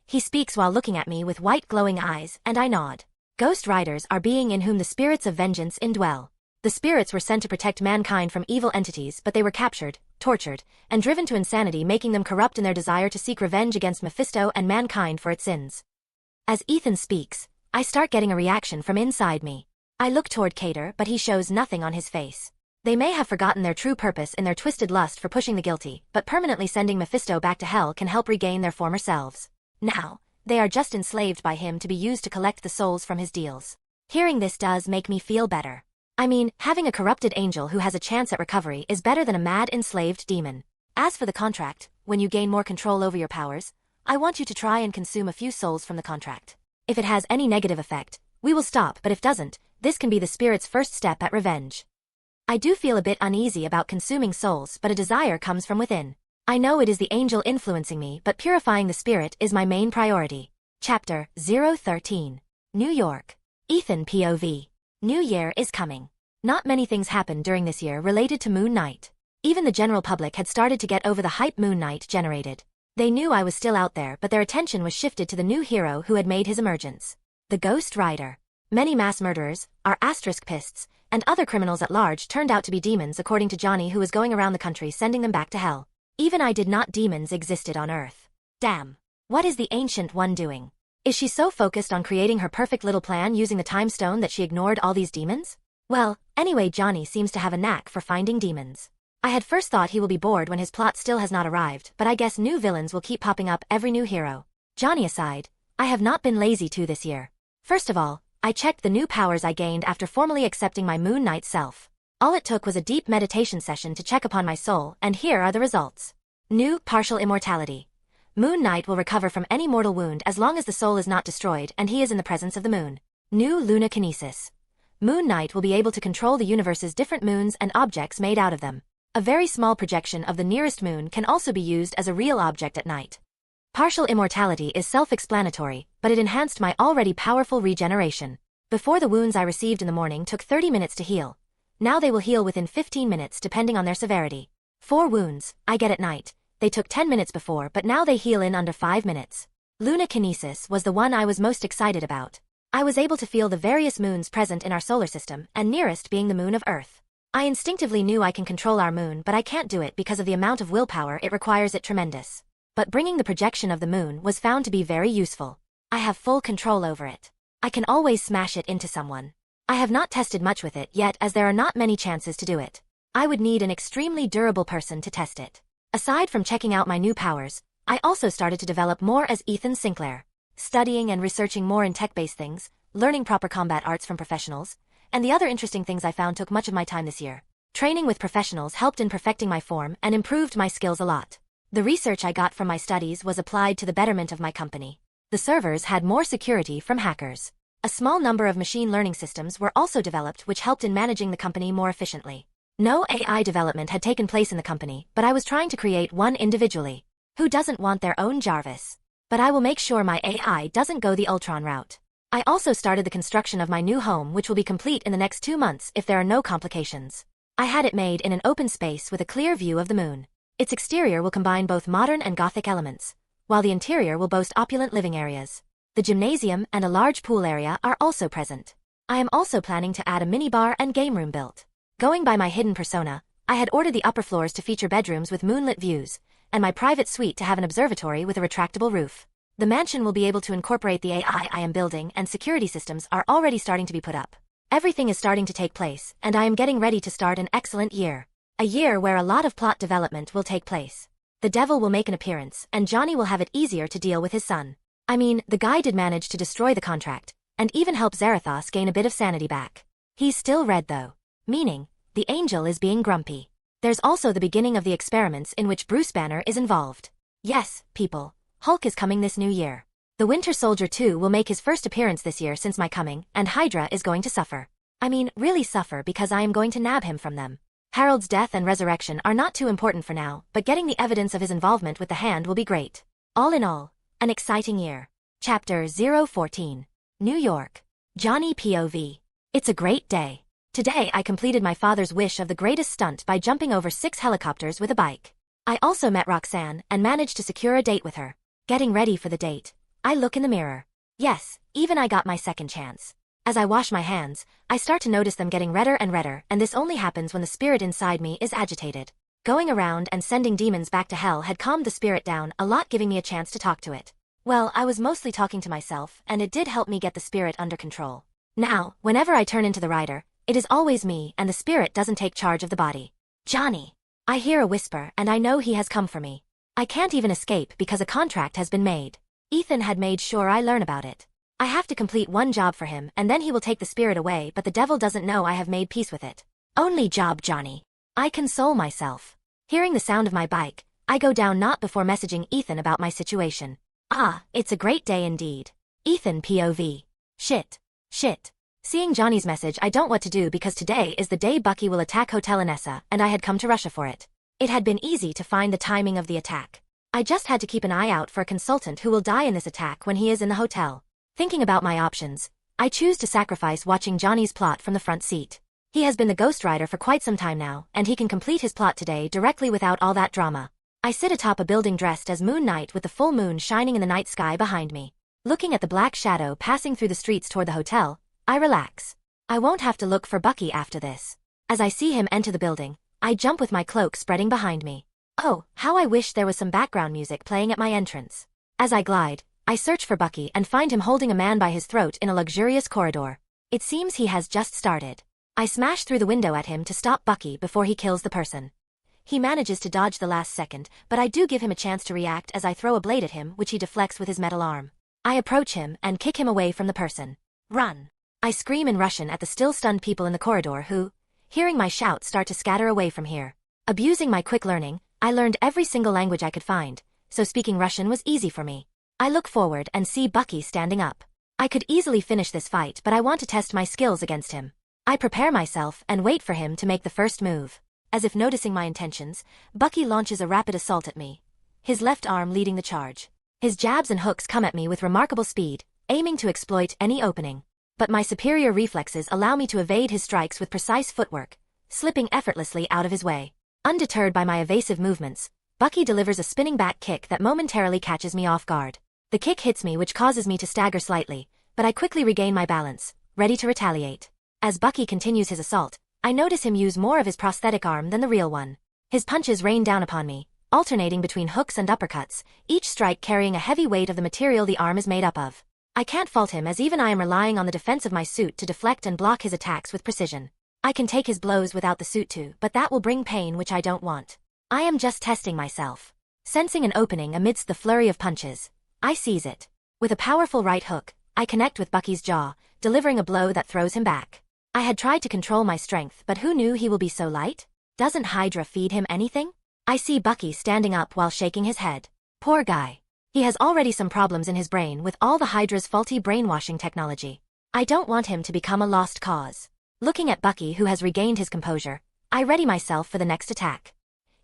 He speaks while looking at me with white glowing eyes, and I nod. Ghost Riders are beings in whom the spirits of vengeance indwell. The spirits were sent to protect mankind from evil entities, but they were captured, tortured, and driven to insanity, making them corrupt in their desire to seek revenge against Mephisto and mankind for its sins. As Ethan speaks, I start getting a reaction from inside me. I look toward Cater, but he shows nothing on his face. They may have forgotten their true purpose in their twisted lust for pushing the guilty, but permanently sending Mephisto back to hell can help regain their former selves. Now, they are just enslaved by him to be used to collect the souls from his deals. Hearing this does make me feel better. I mean, having a corrupted angel who has a chance at recovery is better than a mad enslaved demon. As for the contract, when you gain more control over your powers, I want you to try and consume a few souls from the contract. If it has any negative effect, we will stop, but if doesn't, this can be the spirit's first step at revenge. I do feel a bit uneasy about consuming souls, but a desire comes from within. I know it is the angel influencing me, but purifying the spirit is my main priority. Chapter 013. New York. Ethan POV. New Year is coming. Not many things happened during this year related to Moonknight. Even the general public had started to get over the hype Moonknight generated. They knew I was still out there, but their attention was shifted to the new hero who had made his emergence. The Ghost Rider. Many mass murderers, our asterisk pists, and other criminals at large turned out to be demons, according to Johnny, who was going around the country sending them back to hell. Even I did not demons existed on Earth. Damn. What is the Ancient One doing? Is she so focused on creating her perfect little plan using the time stone that she ignored all these demons? Well, anyway, Johnny seems to have a knack for finding demons. I had first thought he will be bored when his plot still has not arrived, but I guess new villains will keep popping up every new hero. Johnny aside, I have not been lazy too this year. First of all, I checked the new powers I gained after formally accepting my Moonknight self. All it took was a deep meditation session to check upon my soul, and here are the results. New partial immortality. Moonknight will recover from any mortal wound as long as the soul is not destroyed and he is in the presence of the moon. New Luna Kinesis. Moonknight will be able to control the universe's different moons and objects made out of them. A very small projection of the nearest moon can also be used as a real object at night. Partial immortality is self-explanatory, but it enhanced my already powerful regeneration. Before, the wounds I received in the morning took 30 minutes to heal. Now they will heal within 15 minutes depending on their severity. 4 wounds I get at night. They took 10 minutes before, but now they heal in under 5 minutes. Luna Kinesis was the one I was most excited about. I was able to feel the various moons present in our solar system, and nearest being the moon of Earth. I instinctively knew I can control our moon, but I can't do it because of the amount of willpower it requires. It tremendous. But bringing the projection of the moon was found to be very useful. I have full control over it. I can always smash it into someone. I have not tested much with it yet as there are not many chances to do it. I would need an extremely durable person to test it. Aside from checking out my new powers, I also started to develop more as Ethan Sinclair. Studying and researching more in tech-based things, learning proper combat arts from professionals, and the other interesting things I found took much of my time this year. Training with professionals helped in perfecting my form and improved my skills a lot. The research I got from my studies was applied to the betterment of my company. The servers had more security from hackers. A small number of machine learning systems were also developed which helped in managing the company more efficiently. No AI development had taken place in the company, but I was trying to create one individually. Who doesn't want their own Jarvis? But I will make sure my AI doesn't go the Ultron route. I also started the construction of my new home, which will be complete in the next 2 months if there are no complications. I had it made in an open space with a clear view of the moon. Its exterior will combine both modern and Gothic elements, while the interior will boast opulent living areas. The gymnasium and a large pool area are also present. I am also planning to add a minibar and game room built. Going by my hidden persona, I had ordered the upper floors to feature bedrooms with moonlit views, and my private suite to have an observatory with a retractable roof. The mansion will be able to incorporate the AI I am building, and security systems are already starting to be put up. Everything is starting to take place, and I am getting ready to start an excellent year. A year where a lot of plot development will take place. The devil will make an appearance, and Johnny will have it easier to deal with his son. I mean, the guy did manage to destroy the contract, and even help Zarathos gain a bit of sanity back. He's still red though. Meaning, the angel is being grumpy. There's also the beginning of the experiments in which Bruce Banner is involved. Yes, people. Hulk is coming this new year. The Winter Soldier 2 will make his first appearance this year since my coming, and Hydra is going to suffer. I mean, really suffer because I am going to nab him from them. Harold's death and resurrection are not too important for now, but getting the evidence of his involvement with the Hand will be great. All in all, an exciting year. Chapter 014. New York. Johnny POV. It's a great day. Today I completed my father's wish of the greatest stunt by jumping over 6 helicopters with a bike. I also met Roxanne and managed to secure a date with her. Getting ready for the date, I look in the mirror. Yes, even I got my second chance. As I wash my hands, I start to notice them getting redder and redder, and this only happens when the spirit inside me is agitated. Going around and sending demons back to hell had calmed the spirit down a lot, giving me a chance to talk to it. Well, I was mostly talking to myself, and it did help me get the spirit under control. Now, whenever I turn into the rider, it is always me, and the spirit doesn't take charge of the body. Johnny! I hear a whisper, and I know he has come for me. I can't even escape because a contract has been made. Ethan had made sure I learn about it. I have to complete one job for him, and then he will take the spirit away, but the devil doesn't know I have made peace with it. Only job, Johnny. I console myself. Hearing the sound of my bike, I go down not before messaging Ethan about my situation. Ah, it's a great day indeed. Ethan POV. Shit. Seeing Johnny's message, I don't know what to do because today is the day Bucky will attack Hotel Anessa, and I had come to Russia for it. It had been easy to find the timing of the attack. I just had to keep an eye out for a consultant who will die in this attack when he is in the hotel. Thinking about my options, I choose to sacrifice watching Johnny's plot from the front seat. He has been the Ghost Rider for quite some time now, and he can complete his plot today directly without all that drama. I sit atop a building dressed as Moonknight with the full moon shining in the night sky behind me. Looking at the black shadow passing through the streets toward the hotel, I relax. I won't have to look for Bucky after this. As I see him enter the building, I jump with my cloak spreading behind me. Oh, how I wish there was some background music playing at my entrance. As I glide, I search for Bucky and find him holding a man by his throat in a luxurious corridor. It seems he has just started. I smash through the window at him to stop Bucky before he kills the person. He manages to dodge the last second, but I do give him a chance to react as I throw a blade at him, which he deflects with his metal arm. I approach him and kick him away from the person. Run! I scream in Russian at the still stunned people in the corridor who, hearing my shout, start to scatter away from here. Abusing my quick learning, I learned every single language I could find, so speaking Russian was easy for me. I look forward and see Bucky standing up. I could easily finish this fight, but I want to test my skills against him. I prepare myself and wait for him to make the first move. As if noticing my intentions, Bucky launches a rapid assault at me, his left arm leading the charge. His jabs and hooks come at me with remarkable speed, aiming to exploit any opening. But my superior reflexes allow me to evade his strikes with precise footwork, slipping effortlessly out of his way. Undeterred by my evasive movements, Bucky delivers a spinning back kick that momentarily catches me off guard. The kick hits me, which causes me to stagger slightly, but I quickly regain my balance, ready to retaliate. As Bucky continues his assault, I notice him use more of his prosthetic arm than the real one. His punches rain down upon me, alternating between hooks and uppercuts, each strike carrying a heavy weight of the material the arm is made up of. I can't fault him, as even I am relying on the defense of my suit to deflect and block his attacks with precision. I can take his blows without the suit too, but that will bring pain, which I don't want. I am just testing myself. Sensing an opening amidst the flurry of punches, I seize it. With a powerful right hook, I connect with Bucky's jaw, delivering a blow that throws him back. I had tried to control my strength, but who knew he will be so light? Doesn't Hydra feed him anything? I see Bucky standing up while shaking his head. Poor guy. He has already some problems in his brain with all the Hydra's faulty brainwashing technology. I don't want him to become a lost cause. Looking at Bucky, who has regained his composure, I ready myself for the next attack.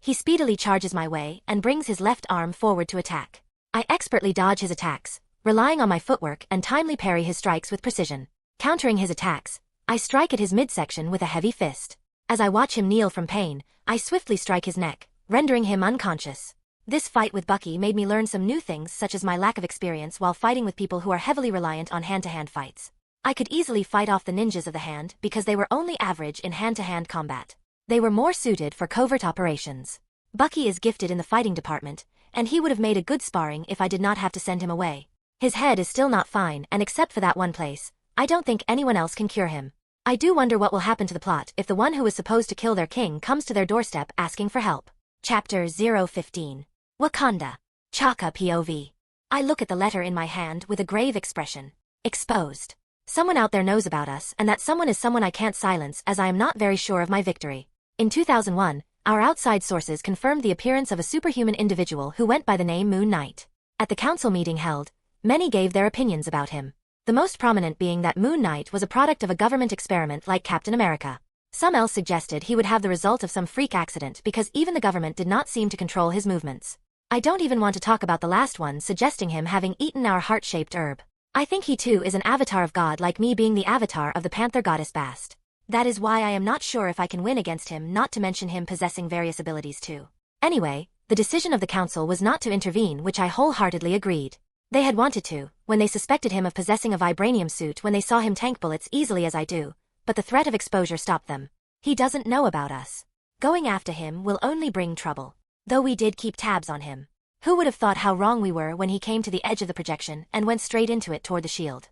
He speedily charges my way and brings his left arm forward to attack. I expertly dodge his attacks, relying on my footwork, and timely parry his strikes with precision. Countering his attacks, I strike at his midsection with a heavy fist. As I watch him kneel from pain, I swiftly strike his neck, rendering him unconscious. This fight with Bucky made me learn some new things, such as my lack of experience while fighting with people who are heavily reliant on hand-to-hand fights. I could easily fight off the ninjas of the hand because they were only average in hand-to-hand combat. They were more suited for covert operations. Bucky is gifted in the fighting department, and he would have made a good sparring if I did not have to send him away. His head is still not fine, and except for that one place, I don't think anyone else can cure him. I do wonder what will happen to the plot if the one who was supposed to kill their king comes to their doorstep asking for help. Chapter 015. Wakanda. Chaka POV. I look at the letter in my hand with a grave expression. Exposed. Someone out there knows about us, and that someone is someone I can't silence, as I am not very sure of my victory. In 2001, our outside sources confirmed the appearance of a superhuman individual who went by the name Moonknight. At the council meeting held, many gave their opinions about him. The most prominent being that Moonknight was a product of a government experiment like Captain America. Some else suggested he would have the result of some freak accident because even the government did not seem to control his movements. I don't even want to talk about the last one, suggesting him having eaten our heart-shaped herb. I think he too is an avatar of God, like me being the avatar of the panther goddess Bast. That is why I am not sure if I can win against him, not to mention him possessing various abilities too. Anyway, the decision of the council was not to intervene, which I wholeheartedly agreed. They had wanted to, when they suspected him of possessing a vibranium suit when they saw him tank bullets easily as I do, but the threat of exposure stopped them. He doesn't know about us. Going after him will only bring trouble. Though we did keep tabs on him. Who would have thought how wrong we were when he came to the edge of the projection and went straight into it toward the shield.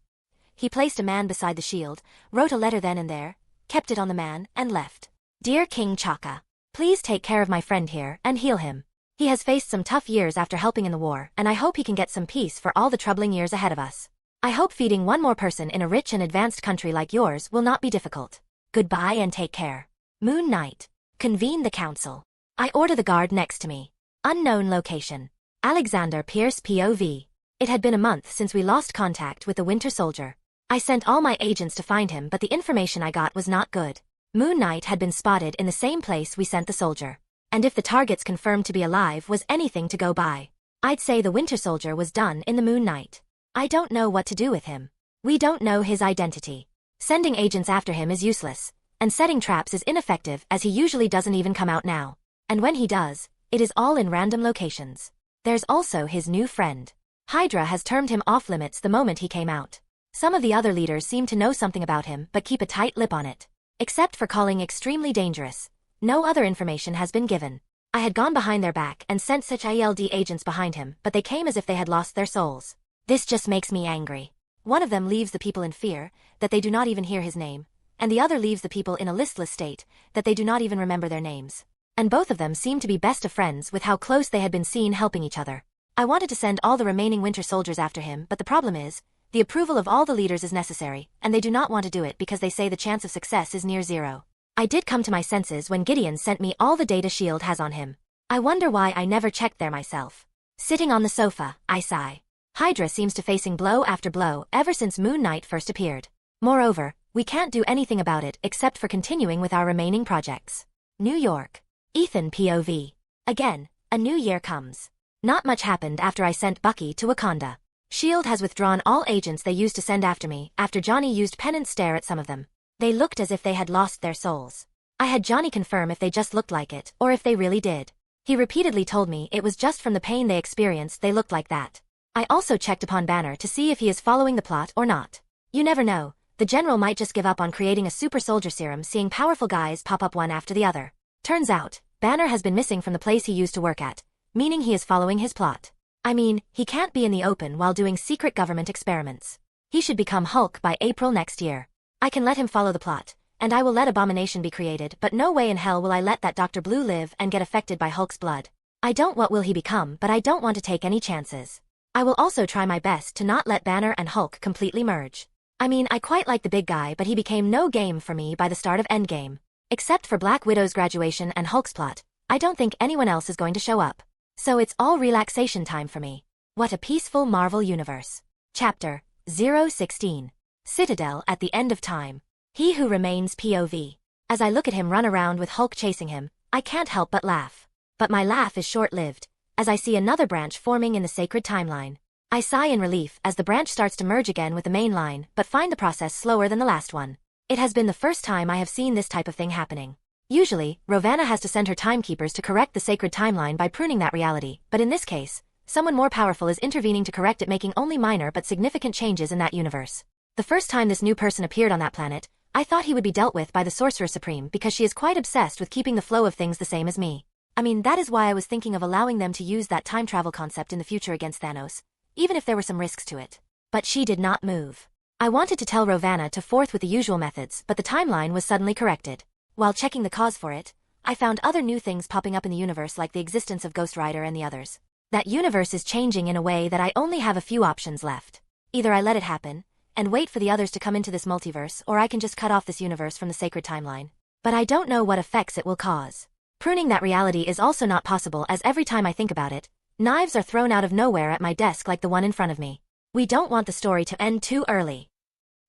He placed a man beside the shield, wrote a letter then and there, kept it on the man, and left. Dear King Chaka, please take care of my friend here and heal him. He has faced some tough years after helping in the war, and I hope he can get some peace for all the troubling years ahead of us. I hope feeding one more person in a rich and advanced country like yours will not be difficult. Goodbye and take care. Moonknight. Convene the council. I order the guard next to me. Unknown location. Alexander Pierce POV. It had been a month since we lost contact with the Winter Soldier. I sent all my agents to find him, but the information I got was not good. Moonknight had been spotted in the same place we sent the soldier. And if the targets confirmed to be alive was anything to go by, I'd say the Winter Soldier was done in the Moonknight. I don't know what to do with him. We don't know his identity. Sending agents after him is useless, and setting traps is ineffective as he usually doesn't even come out now. And when he does, it is all in random locations. There's also his new friend. Hydra has termed him off limits the moment he came out. Some of the other leaders seem to know something about him but keep a tight lip on it. Except for calling extremely dangerous, no other information has been given. I had gone behind their back and sent S.H.I.E.L.D agents behind him, but they came as if they had lost their souls. This just makes me angry. One of them leaves the people in fear, that they do not even hear his name, and the other leaves the people in a listless state, that they do not even remember their names. And both of them seem to be best of friends with how close they had been seen helping each other. I wanted to send all the remaining Winter Soldiers after him, but the problem is, the approval of all the leaders is necessary, and they do not want to do it because they say the chance of success is near zero. I did come to my senses when Gideon sent me all the data S.H.I.E.L.D has on him. I wonder why I never checked there myself. Sitting on the sofa, I sigh. Hydra seems to facing blow after blow ever since Moonknight first appeared. Moreover, we can't do anything about it except for continuing with our remaining projects. New York. Ethan POV. Again, a new year comes. Not much happened after I sent Bucky to Wakanda. S.H.I.E.L.D. has withdrawn all agents they used to send after me after Johnny used penance stare at some of them. They looked as if they had lost their souls. I had Johnny confirm if they just looked like it or if they really did. He repeatedly told me it was just from the pain they experienced they looked like that. I also checked upon Banner to see if he is following the plot or not. You never know, the general might just give up on creating a super soldier serum seeing powerful guys pop up one after the other. Turns out, Banner has been missing from the place he used to work at, meaning he is following his plot. I mean, he can't be in the open while doing secret government experiments. He should become Hulk by April next year. I can let him follow the plot, and I will let Abomination be created, but no way in hell will I let that Dr. Blue live and get affected by Hulk's blood. I don't what will he become, but I don't want to take any chances. I will also try my best to not let Banner and Hulk completely merge. I mean, I quite like the big guy, but he became no game for me by the start of Endgame. Except for Black Widow's graduation and Hulk's plot, I don't think anyone else is going to show up. So it's all relaxation time for me. What a peaceful Marvel universe. Chapter 016. Citadel at the End of Time. He Who Remains POV. As I look at him run around with Hulk chasing him, I can't help but laugh. But my laugh is short-lived, as I see another branch forming in the sacred timeline. I sigh in relief as the branch starts to merge again with the main line, but find the process slower than the last one. It has been the first time I have seen this type of thing happening. Usually, Rovana has to send her timekeepers to correct the sacred timeline by pruning that reality, but in this case, someone more powerful is intervening to correct it, making only minor but significant changes in that universe. The first time this new person appeared on that planet, I thought he would be dealt with by the Sorcerer Supreme because she is quite obsessed with keeping the flow of things the same as me. I mean, that is why I was thinking of allowing them to use that time travel concept in the future against Thanos, even if there were some risks to it. But she did not move. I wanted to tell Rovana to forth with the usual methods, but the timeline was suddenly corrected. While checking the cause for it, I found other new things popping up in the universe, like the existence of Ghost Rider and the others. That universe is changing in a way that I only have a few options left. Either I let it happen, and wait for the others to come into this multiverse, or I can just cut off this universe from the sacred timeline. But I don't know what effects it will cause. Pruning that reality is also not possible, as every time I think about it, knives are thrown out of nowhere at my desk like the one in front of me. We don't want the story to end too early.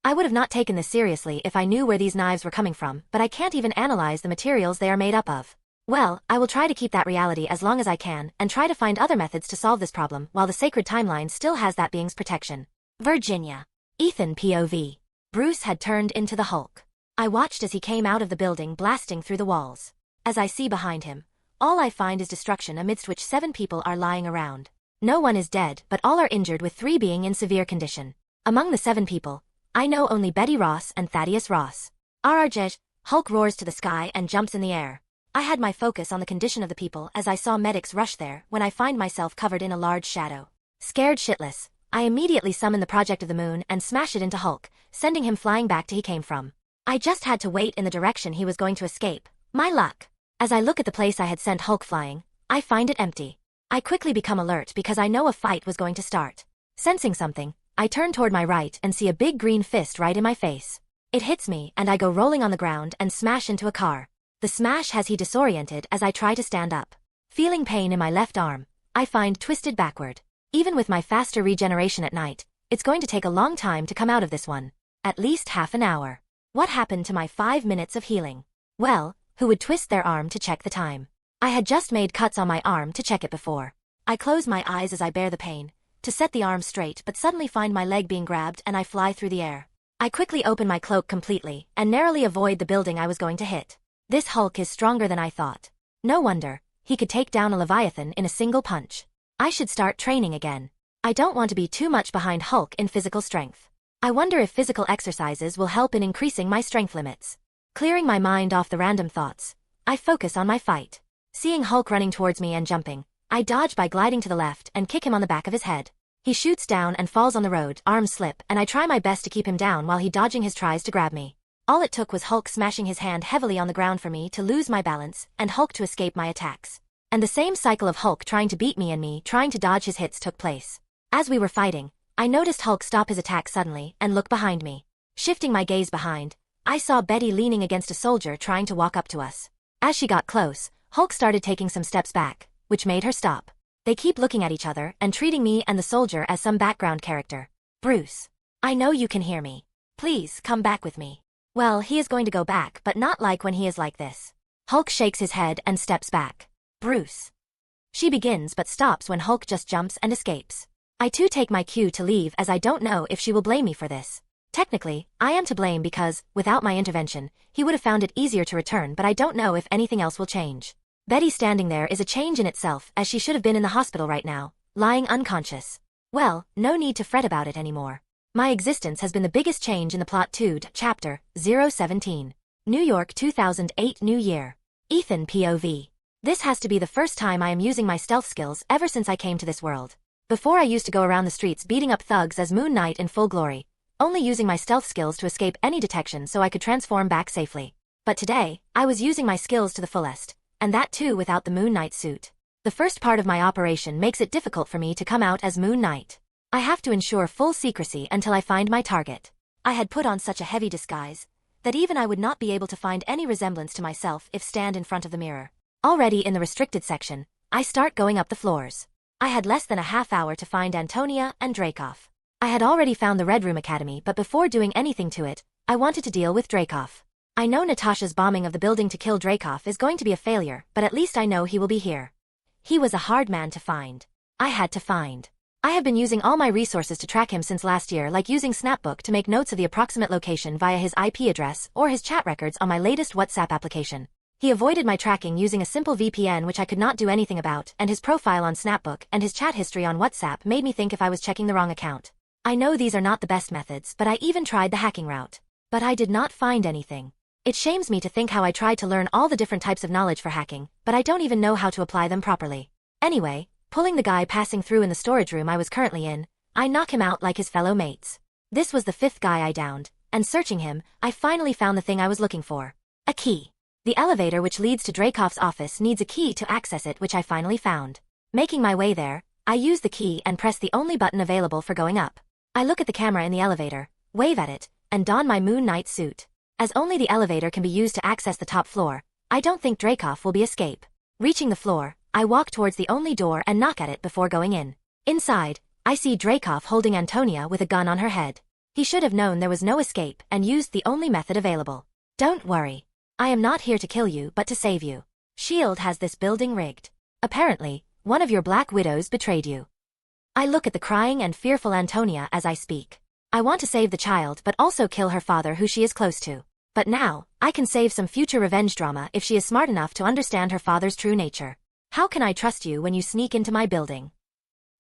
I would have not taken this seriously if I knew where these knives were coming from, but I can't even analyze the materials they are made up of. Well, I will try to keep that reality as long as I can, and try to find other methods to solve this problem while the sacred timeline still has that being's protection. Virginia. Ethan POV. Bruce had turned into the Hulk. I watched as he came out of the building, blasting through the walls. As I see behind him, all I find is destruction, amidst which 7 people are lying around. No one is dead, but all are injured, with 3 being in severe condition. Among the 7 people, I know only Betty Ross and Thaddeus Ross. RRJ, Hulk roars to the sky and jumps in the air. I had my focus on the condition of the people as I saw medics rush there when I find myself covered in a large shadow. Scared shitless, I immediately summon the Project of the Moon and smash it into Hulk, sending him flying back to he came from. I just had to wait in the direction he was going to escape. My luck. As I look at the place I had sent Hulk flying, I find it empty. I quickly become alert because I know a fight was going to start. Sensing something, I turn toward my right and see a big green fist right in my face. It hits me and I go rolling on the ground and smash into a car. The smash has he disoriented as I try to stand up. Feeling pain in my left arm, I find twisted backward. Even with my faster regeneration at night, it's going to take a long time to come out of this one. At least half an hour. What happened to my 5 minutes of healing? Well, who would twist their arm to check the time? I had just made cuts on my arm to check it before. I close my eyes as I bear the pain, to set the arm straight, but suddenly find my leg being grabbed and I fly through the air. I quickly open my cloak completely and narrowly avoid the building I was going to hit. This Hulk is stronger than I thought. No wonder, he could take down a Leviathan in a single punch. I should start training again. I don't want to be too much behind Hulk in physical strength. I wonder if physical exercises will help in increasing my strength limits. Clearing my mind off the random thoughts, I focus on my fight. Seeing Hulk running towards me and jumping, I dodge by gliding to the left and kick him on the back of his head. He shoots down and falls on the road, arms slip, and I try my best to keep him down while he dodging his tries to grab me. All it took was Hulk smashing his hand heavily on the ground for me to lose my balance and Hulk to escape my attacks. And the same cycle of Hulk trying to beat me and me trying to dodge his hits took place. As we were fighting, I noticed Hulk stop his attack suddenly and look behind me. Shifting my gaze behind, I saw Betty leaning against a soldier trying to walk up to us. As she got close, Hulk started taking some steps back, which made her stop. They keep looking at each other and treating me and the soldier as some background character. Bruce. I know you can hear me. Please, come back with me. Well, he is going to go back, but not like when he is like this. Hulk shakes his head and steps back. Bruce. She begins but stops when Hulk just jumps and escapes. I too take my cue to leave as I don't know if she will blame me for this. Technically, I am to blame because, without my intervention, he would have found it easier to return, but I don't know if anything else will change. Betty standing there is a change in itself, as she should have been in the hospital right now, lying unconscious. Well, no need to fret about it anymore. My existence has been the biggest change in the plot to Chapter 017. New York 2008 New Year. Ethan POV. This has to be the first time I am using my stealth skills ever since I came to this world. Before I used to go around the streets beating up thugs as Moon Knight in full glory, only using my stealth skills to escape any detection so I could transform back safely. But today, I was using my skills to the fullest, and that too without the Moon Knight suit. The first part of my operation makes it difficult for me to come out as Moon Knight. I have to ensure full secrecy until I find my target. I had put on such a heavy disguise that even I would not be able to find any resemblance to myself if stand in front of the mirror. Already in the restricted section, I start going up the floors. I had less than a half hour to find Antonia and Dreykov. I had already found the Red Room Academy, but before doing anything to it, I wanted to deal with Dreykov. I know Natasha's bombing of the building to kill Dreykov is going to be a failure, but at least I know he will be here. He was a hard man to find. I had to find. I have been using all my resources to track him since last year, like using Snapbook to make notes of the approximate location via his IP address or his chat records on my latest WhatsApp application. He avoided my tracking using a simple VPN which I could not do anything about, and his profile on Snapbook and his chat history on WhatsApp made me think if I was checking the wrong account. I know these are not the best methods, but I even tried the hacking route. But I did not find anything. It shames me to think how I tried to learn all the different types of knowledge for hacking, but I don't even know how to apply them properly. Anyway, pulling the guy passing through in the storage room I was currently in, I knock him out like his fellow mates. This was the fifth guy I downed, and searching him, I finally found the thing I was looking for. A key. The elevator which leads to Dreykov's office needs a key to access it, which I finally found. Making my way there, I use the key and press the only button available for going up. I look at the camera in the elevator, wave at it, and don my Moon Knight suit. As only the elevator can be used to access the top floor, I don't think Dreykov will be escape. Reaching the floor, I walk towards the only door and knock at it before going in. Inside, I see Dreykov holding Antonia with a gun on her head. He should have known there was no escape and used the only method available. Don't worry. I am not here to kill you but to save you. S.H.I.E.L.D. has this building rigged. Apparently, one of your Black Widows betrayed you. I look at the crying and fearful Antonia as I speak. I want to save the child but also kill her father who she is close to. But now, I can save some future revenge drama if she is smart enough to understand her father's true nature. How can I trust you when you sneak into my building?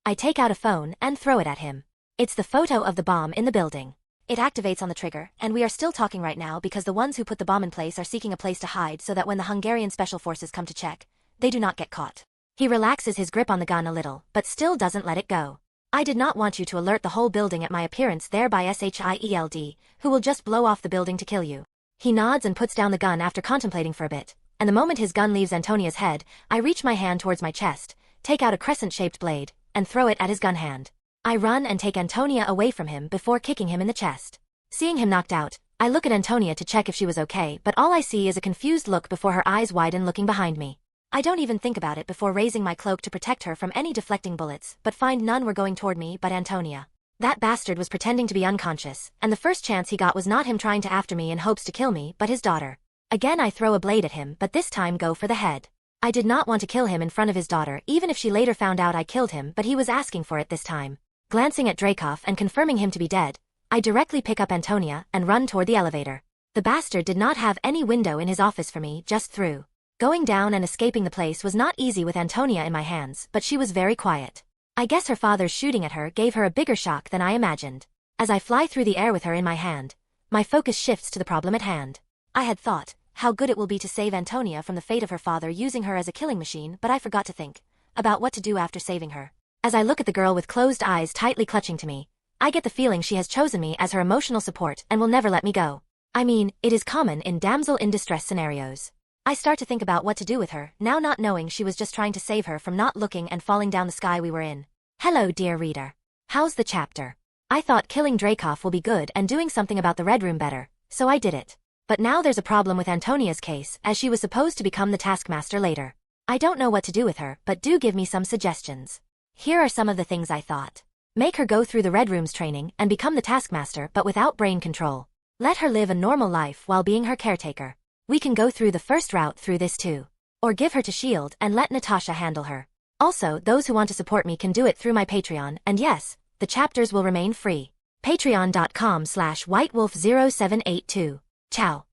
I take out a phone and throw it at him. It's the photo of the bomb in the building. It activates on the trigger, and we are still talking right now because the ones who put the bomb in place are seeking a place to hide so that when the Hungarian special forces come to check, they do not get caught. He relaxes his grip on the gun a little, but still doesn't let it go. I did not want you to alert the whole building at my appearance there by S.H.I.E.L.D, who will just blow off the building to kill you. He nods and puts down the gun after contemplating for a bit, and the moment his gun leaves Antonia's head, I reach my hand towards my chest, take out a crescent-shaped blade, and throw it at his gun hand. I run and take Antonia away from him before kicking him in the chest. Seeing him knocked out, I look at Antonia to check if she was okay, but all I see is a confused look before her eyes widen looking behind me. I don't even think about it before raising my cloak to protect her from any deflecting bullets, but find none were going toward me but Antonia. That bastard was pretending to be unconscious, and the first chance he got was not him trying to after me in hopes to kill me, but his daughter. Again I throw a blade at him, but this time go for the head. I did not want to kill him in front of his daughter even if she later found out I killed him, but he was asking for it this time. Glancing at Dreykov and confirming him to be dead, I directly pick up Antonia and run toward the elevator. The bastard did not have any window in his office for me, just through. Going down and escaping the place was not easy with Antonia in my hands, but she was very quiet. I guess her father's shooting at her gave her a bigger shock than I imagined. As I fly through the air with her in my hand, my focus shifts to the problem at hand. I had thought how good it will be to save Antonia from the fate of her father using her as a killing machine, but I forgot to think about what to do after saving her. As I look at the girl with closed eyes tightly clutching to me, I get the feeling she has chosen me as her emotional support and will never let me go. I mean, it is common in damsel in distress scenarios. I start to think about what to do with her, now not knowing she was just trying to save her from not looking and falling down the sky we were in. Hello dear reader. How's the chapter? I thought killing Dreykov will be good and doing something about the Red Room better, so I did it. But now there's a problem with Antonia's case, as she was supposed to become the taskmaster later. I don't know what to do with her, but do give me some suggestions. Here are some of the things I thought. Make her go through the Red Room's training and become the Taskmaster but without brain control. Let her live a normal life while being her caretaker. We can go through the first route through this too. Or give her to S.H.I.E.L.D. and let Natasha handle her. Also, those who want to support me can do it through my Patreon, and yes, the chapters will remain free. Patreon.com/WhiteWolf0782. Ciao.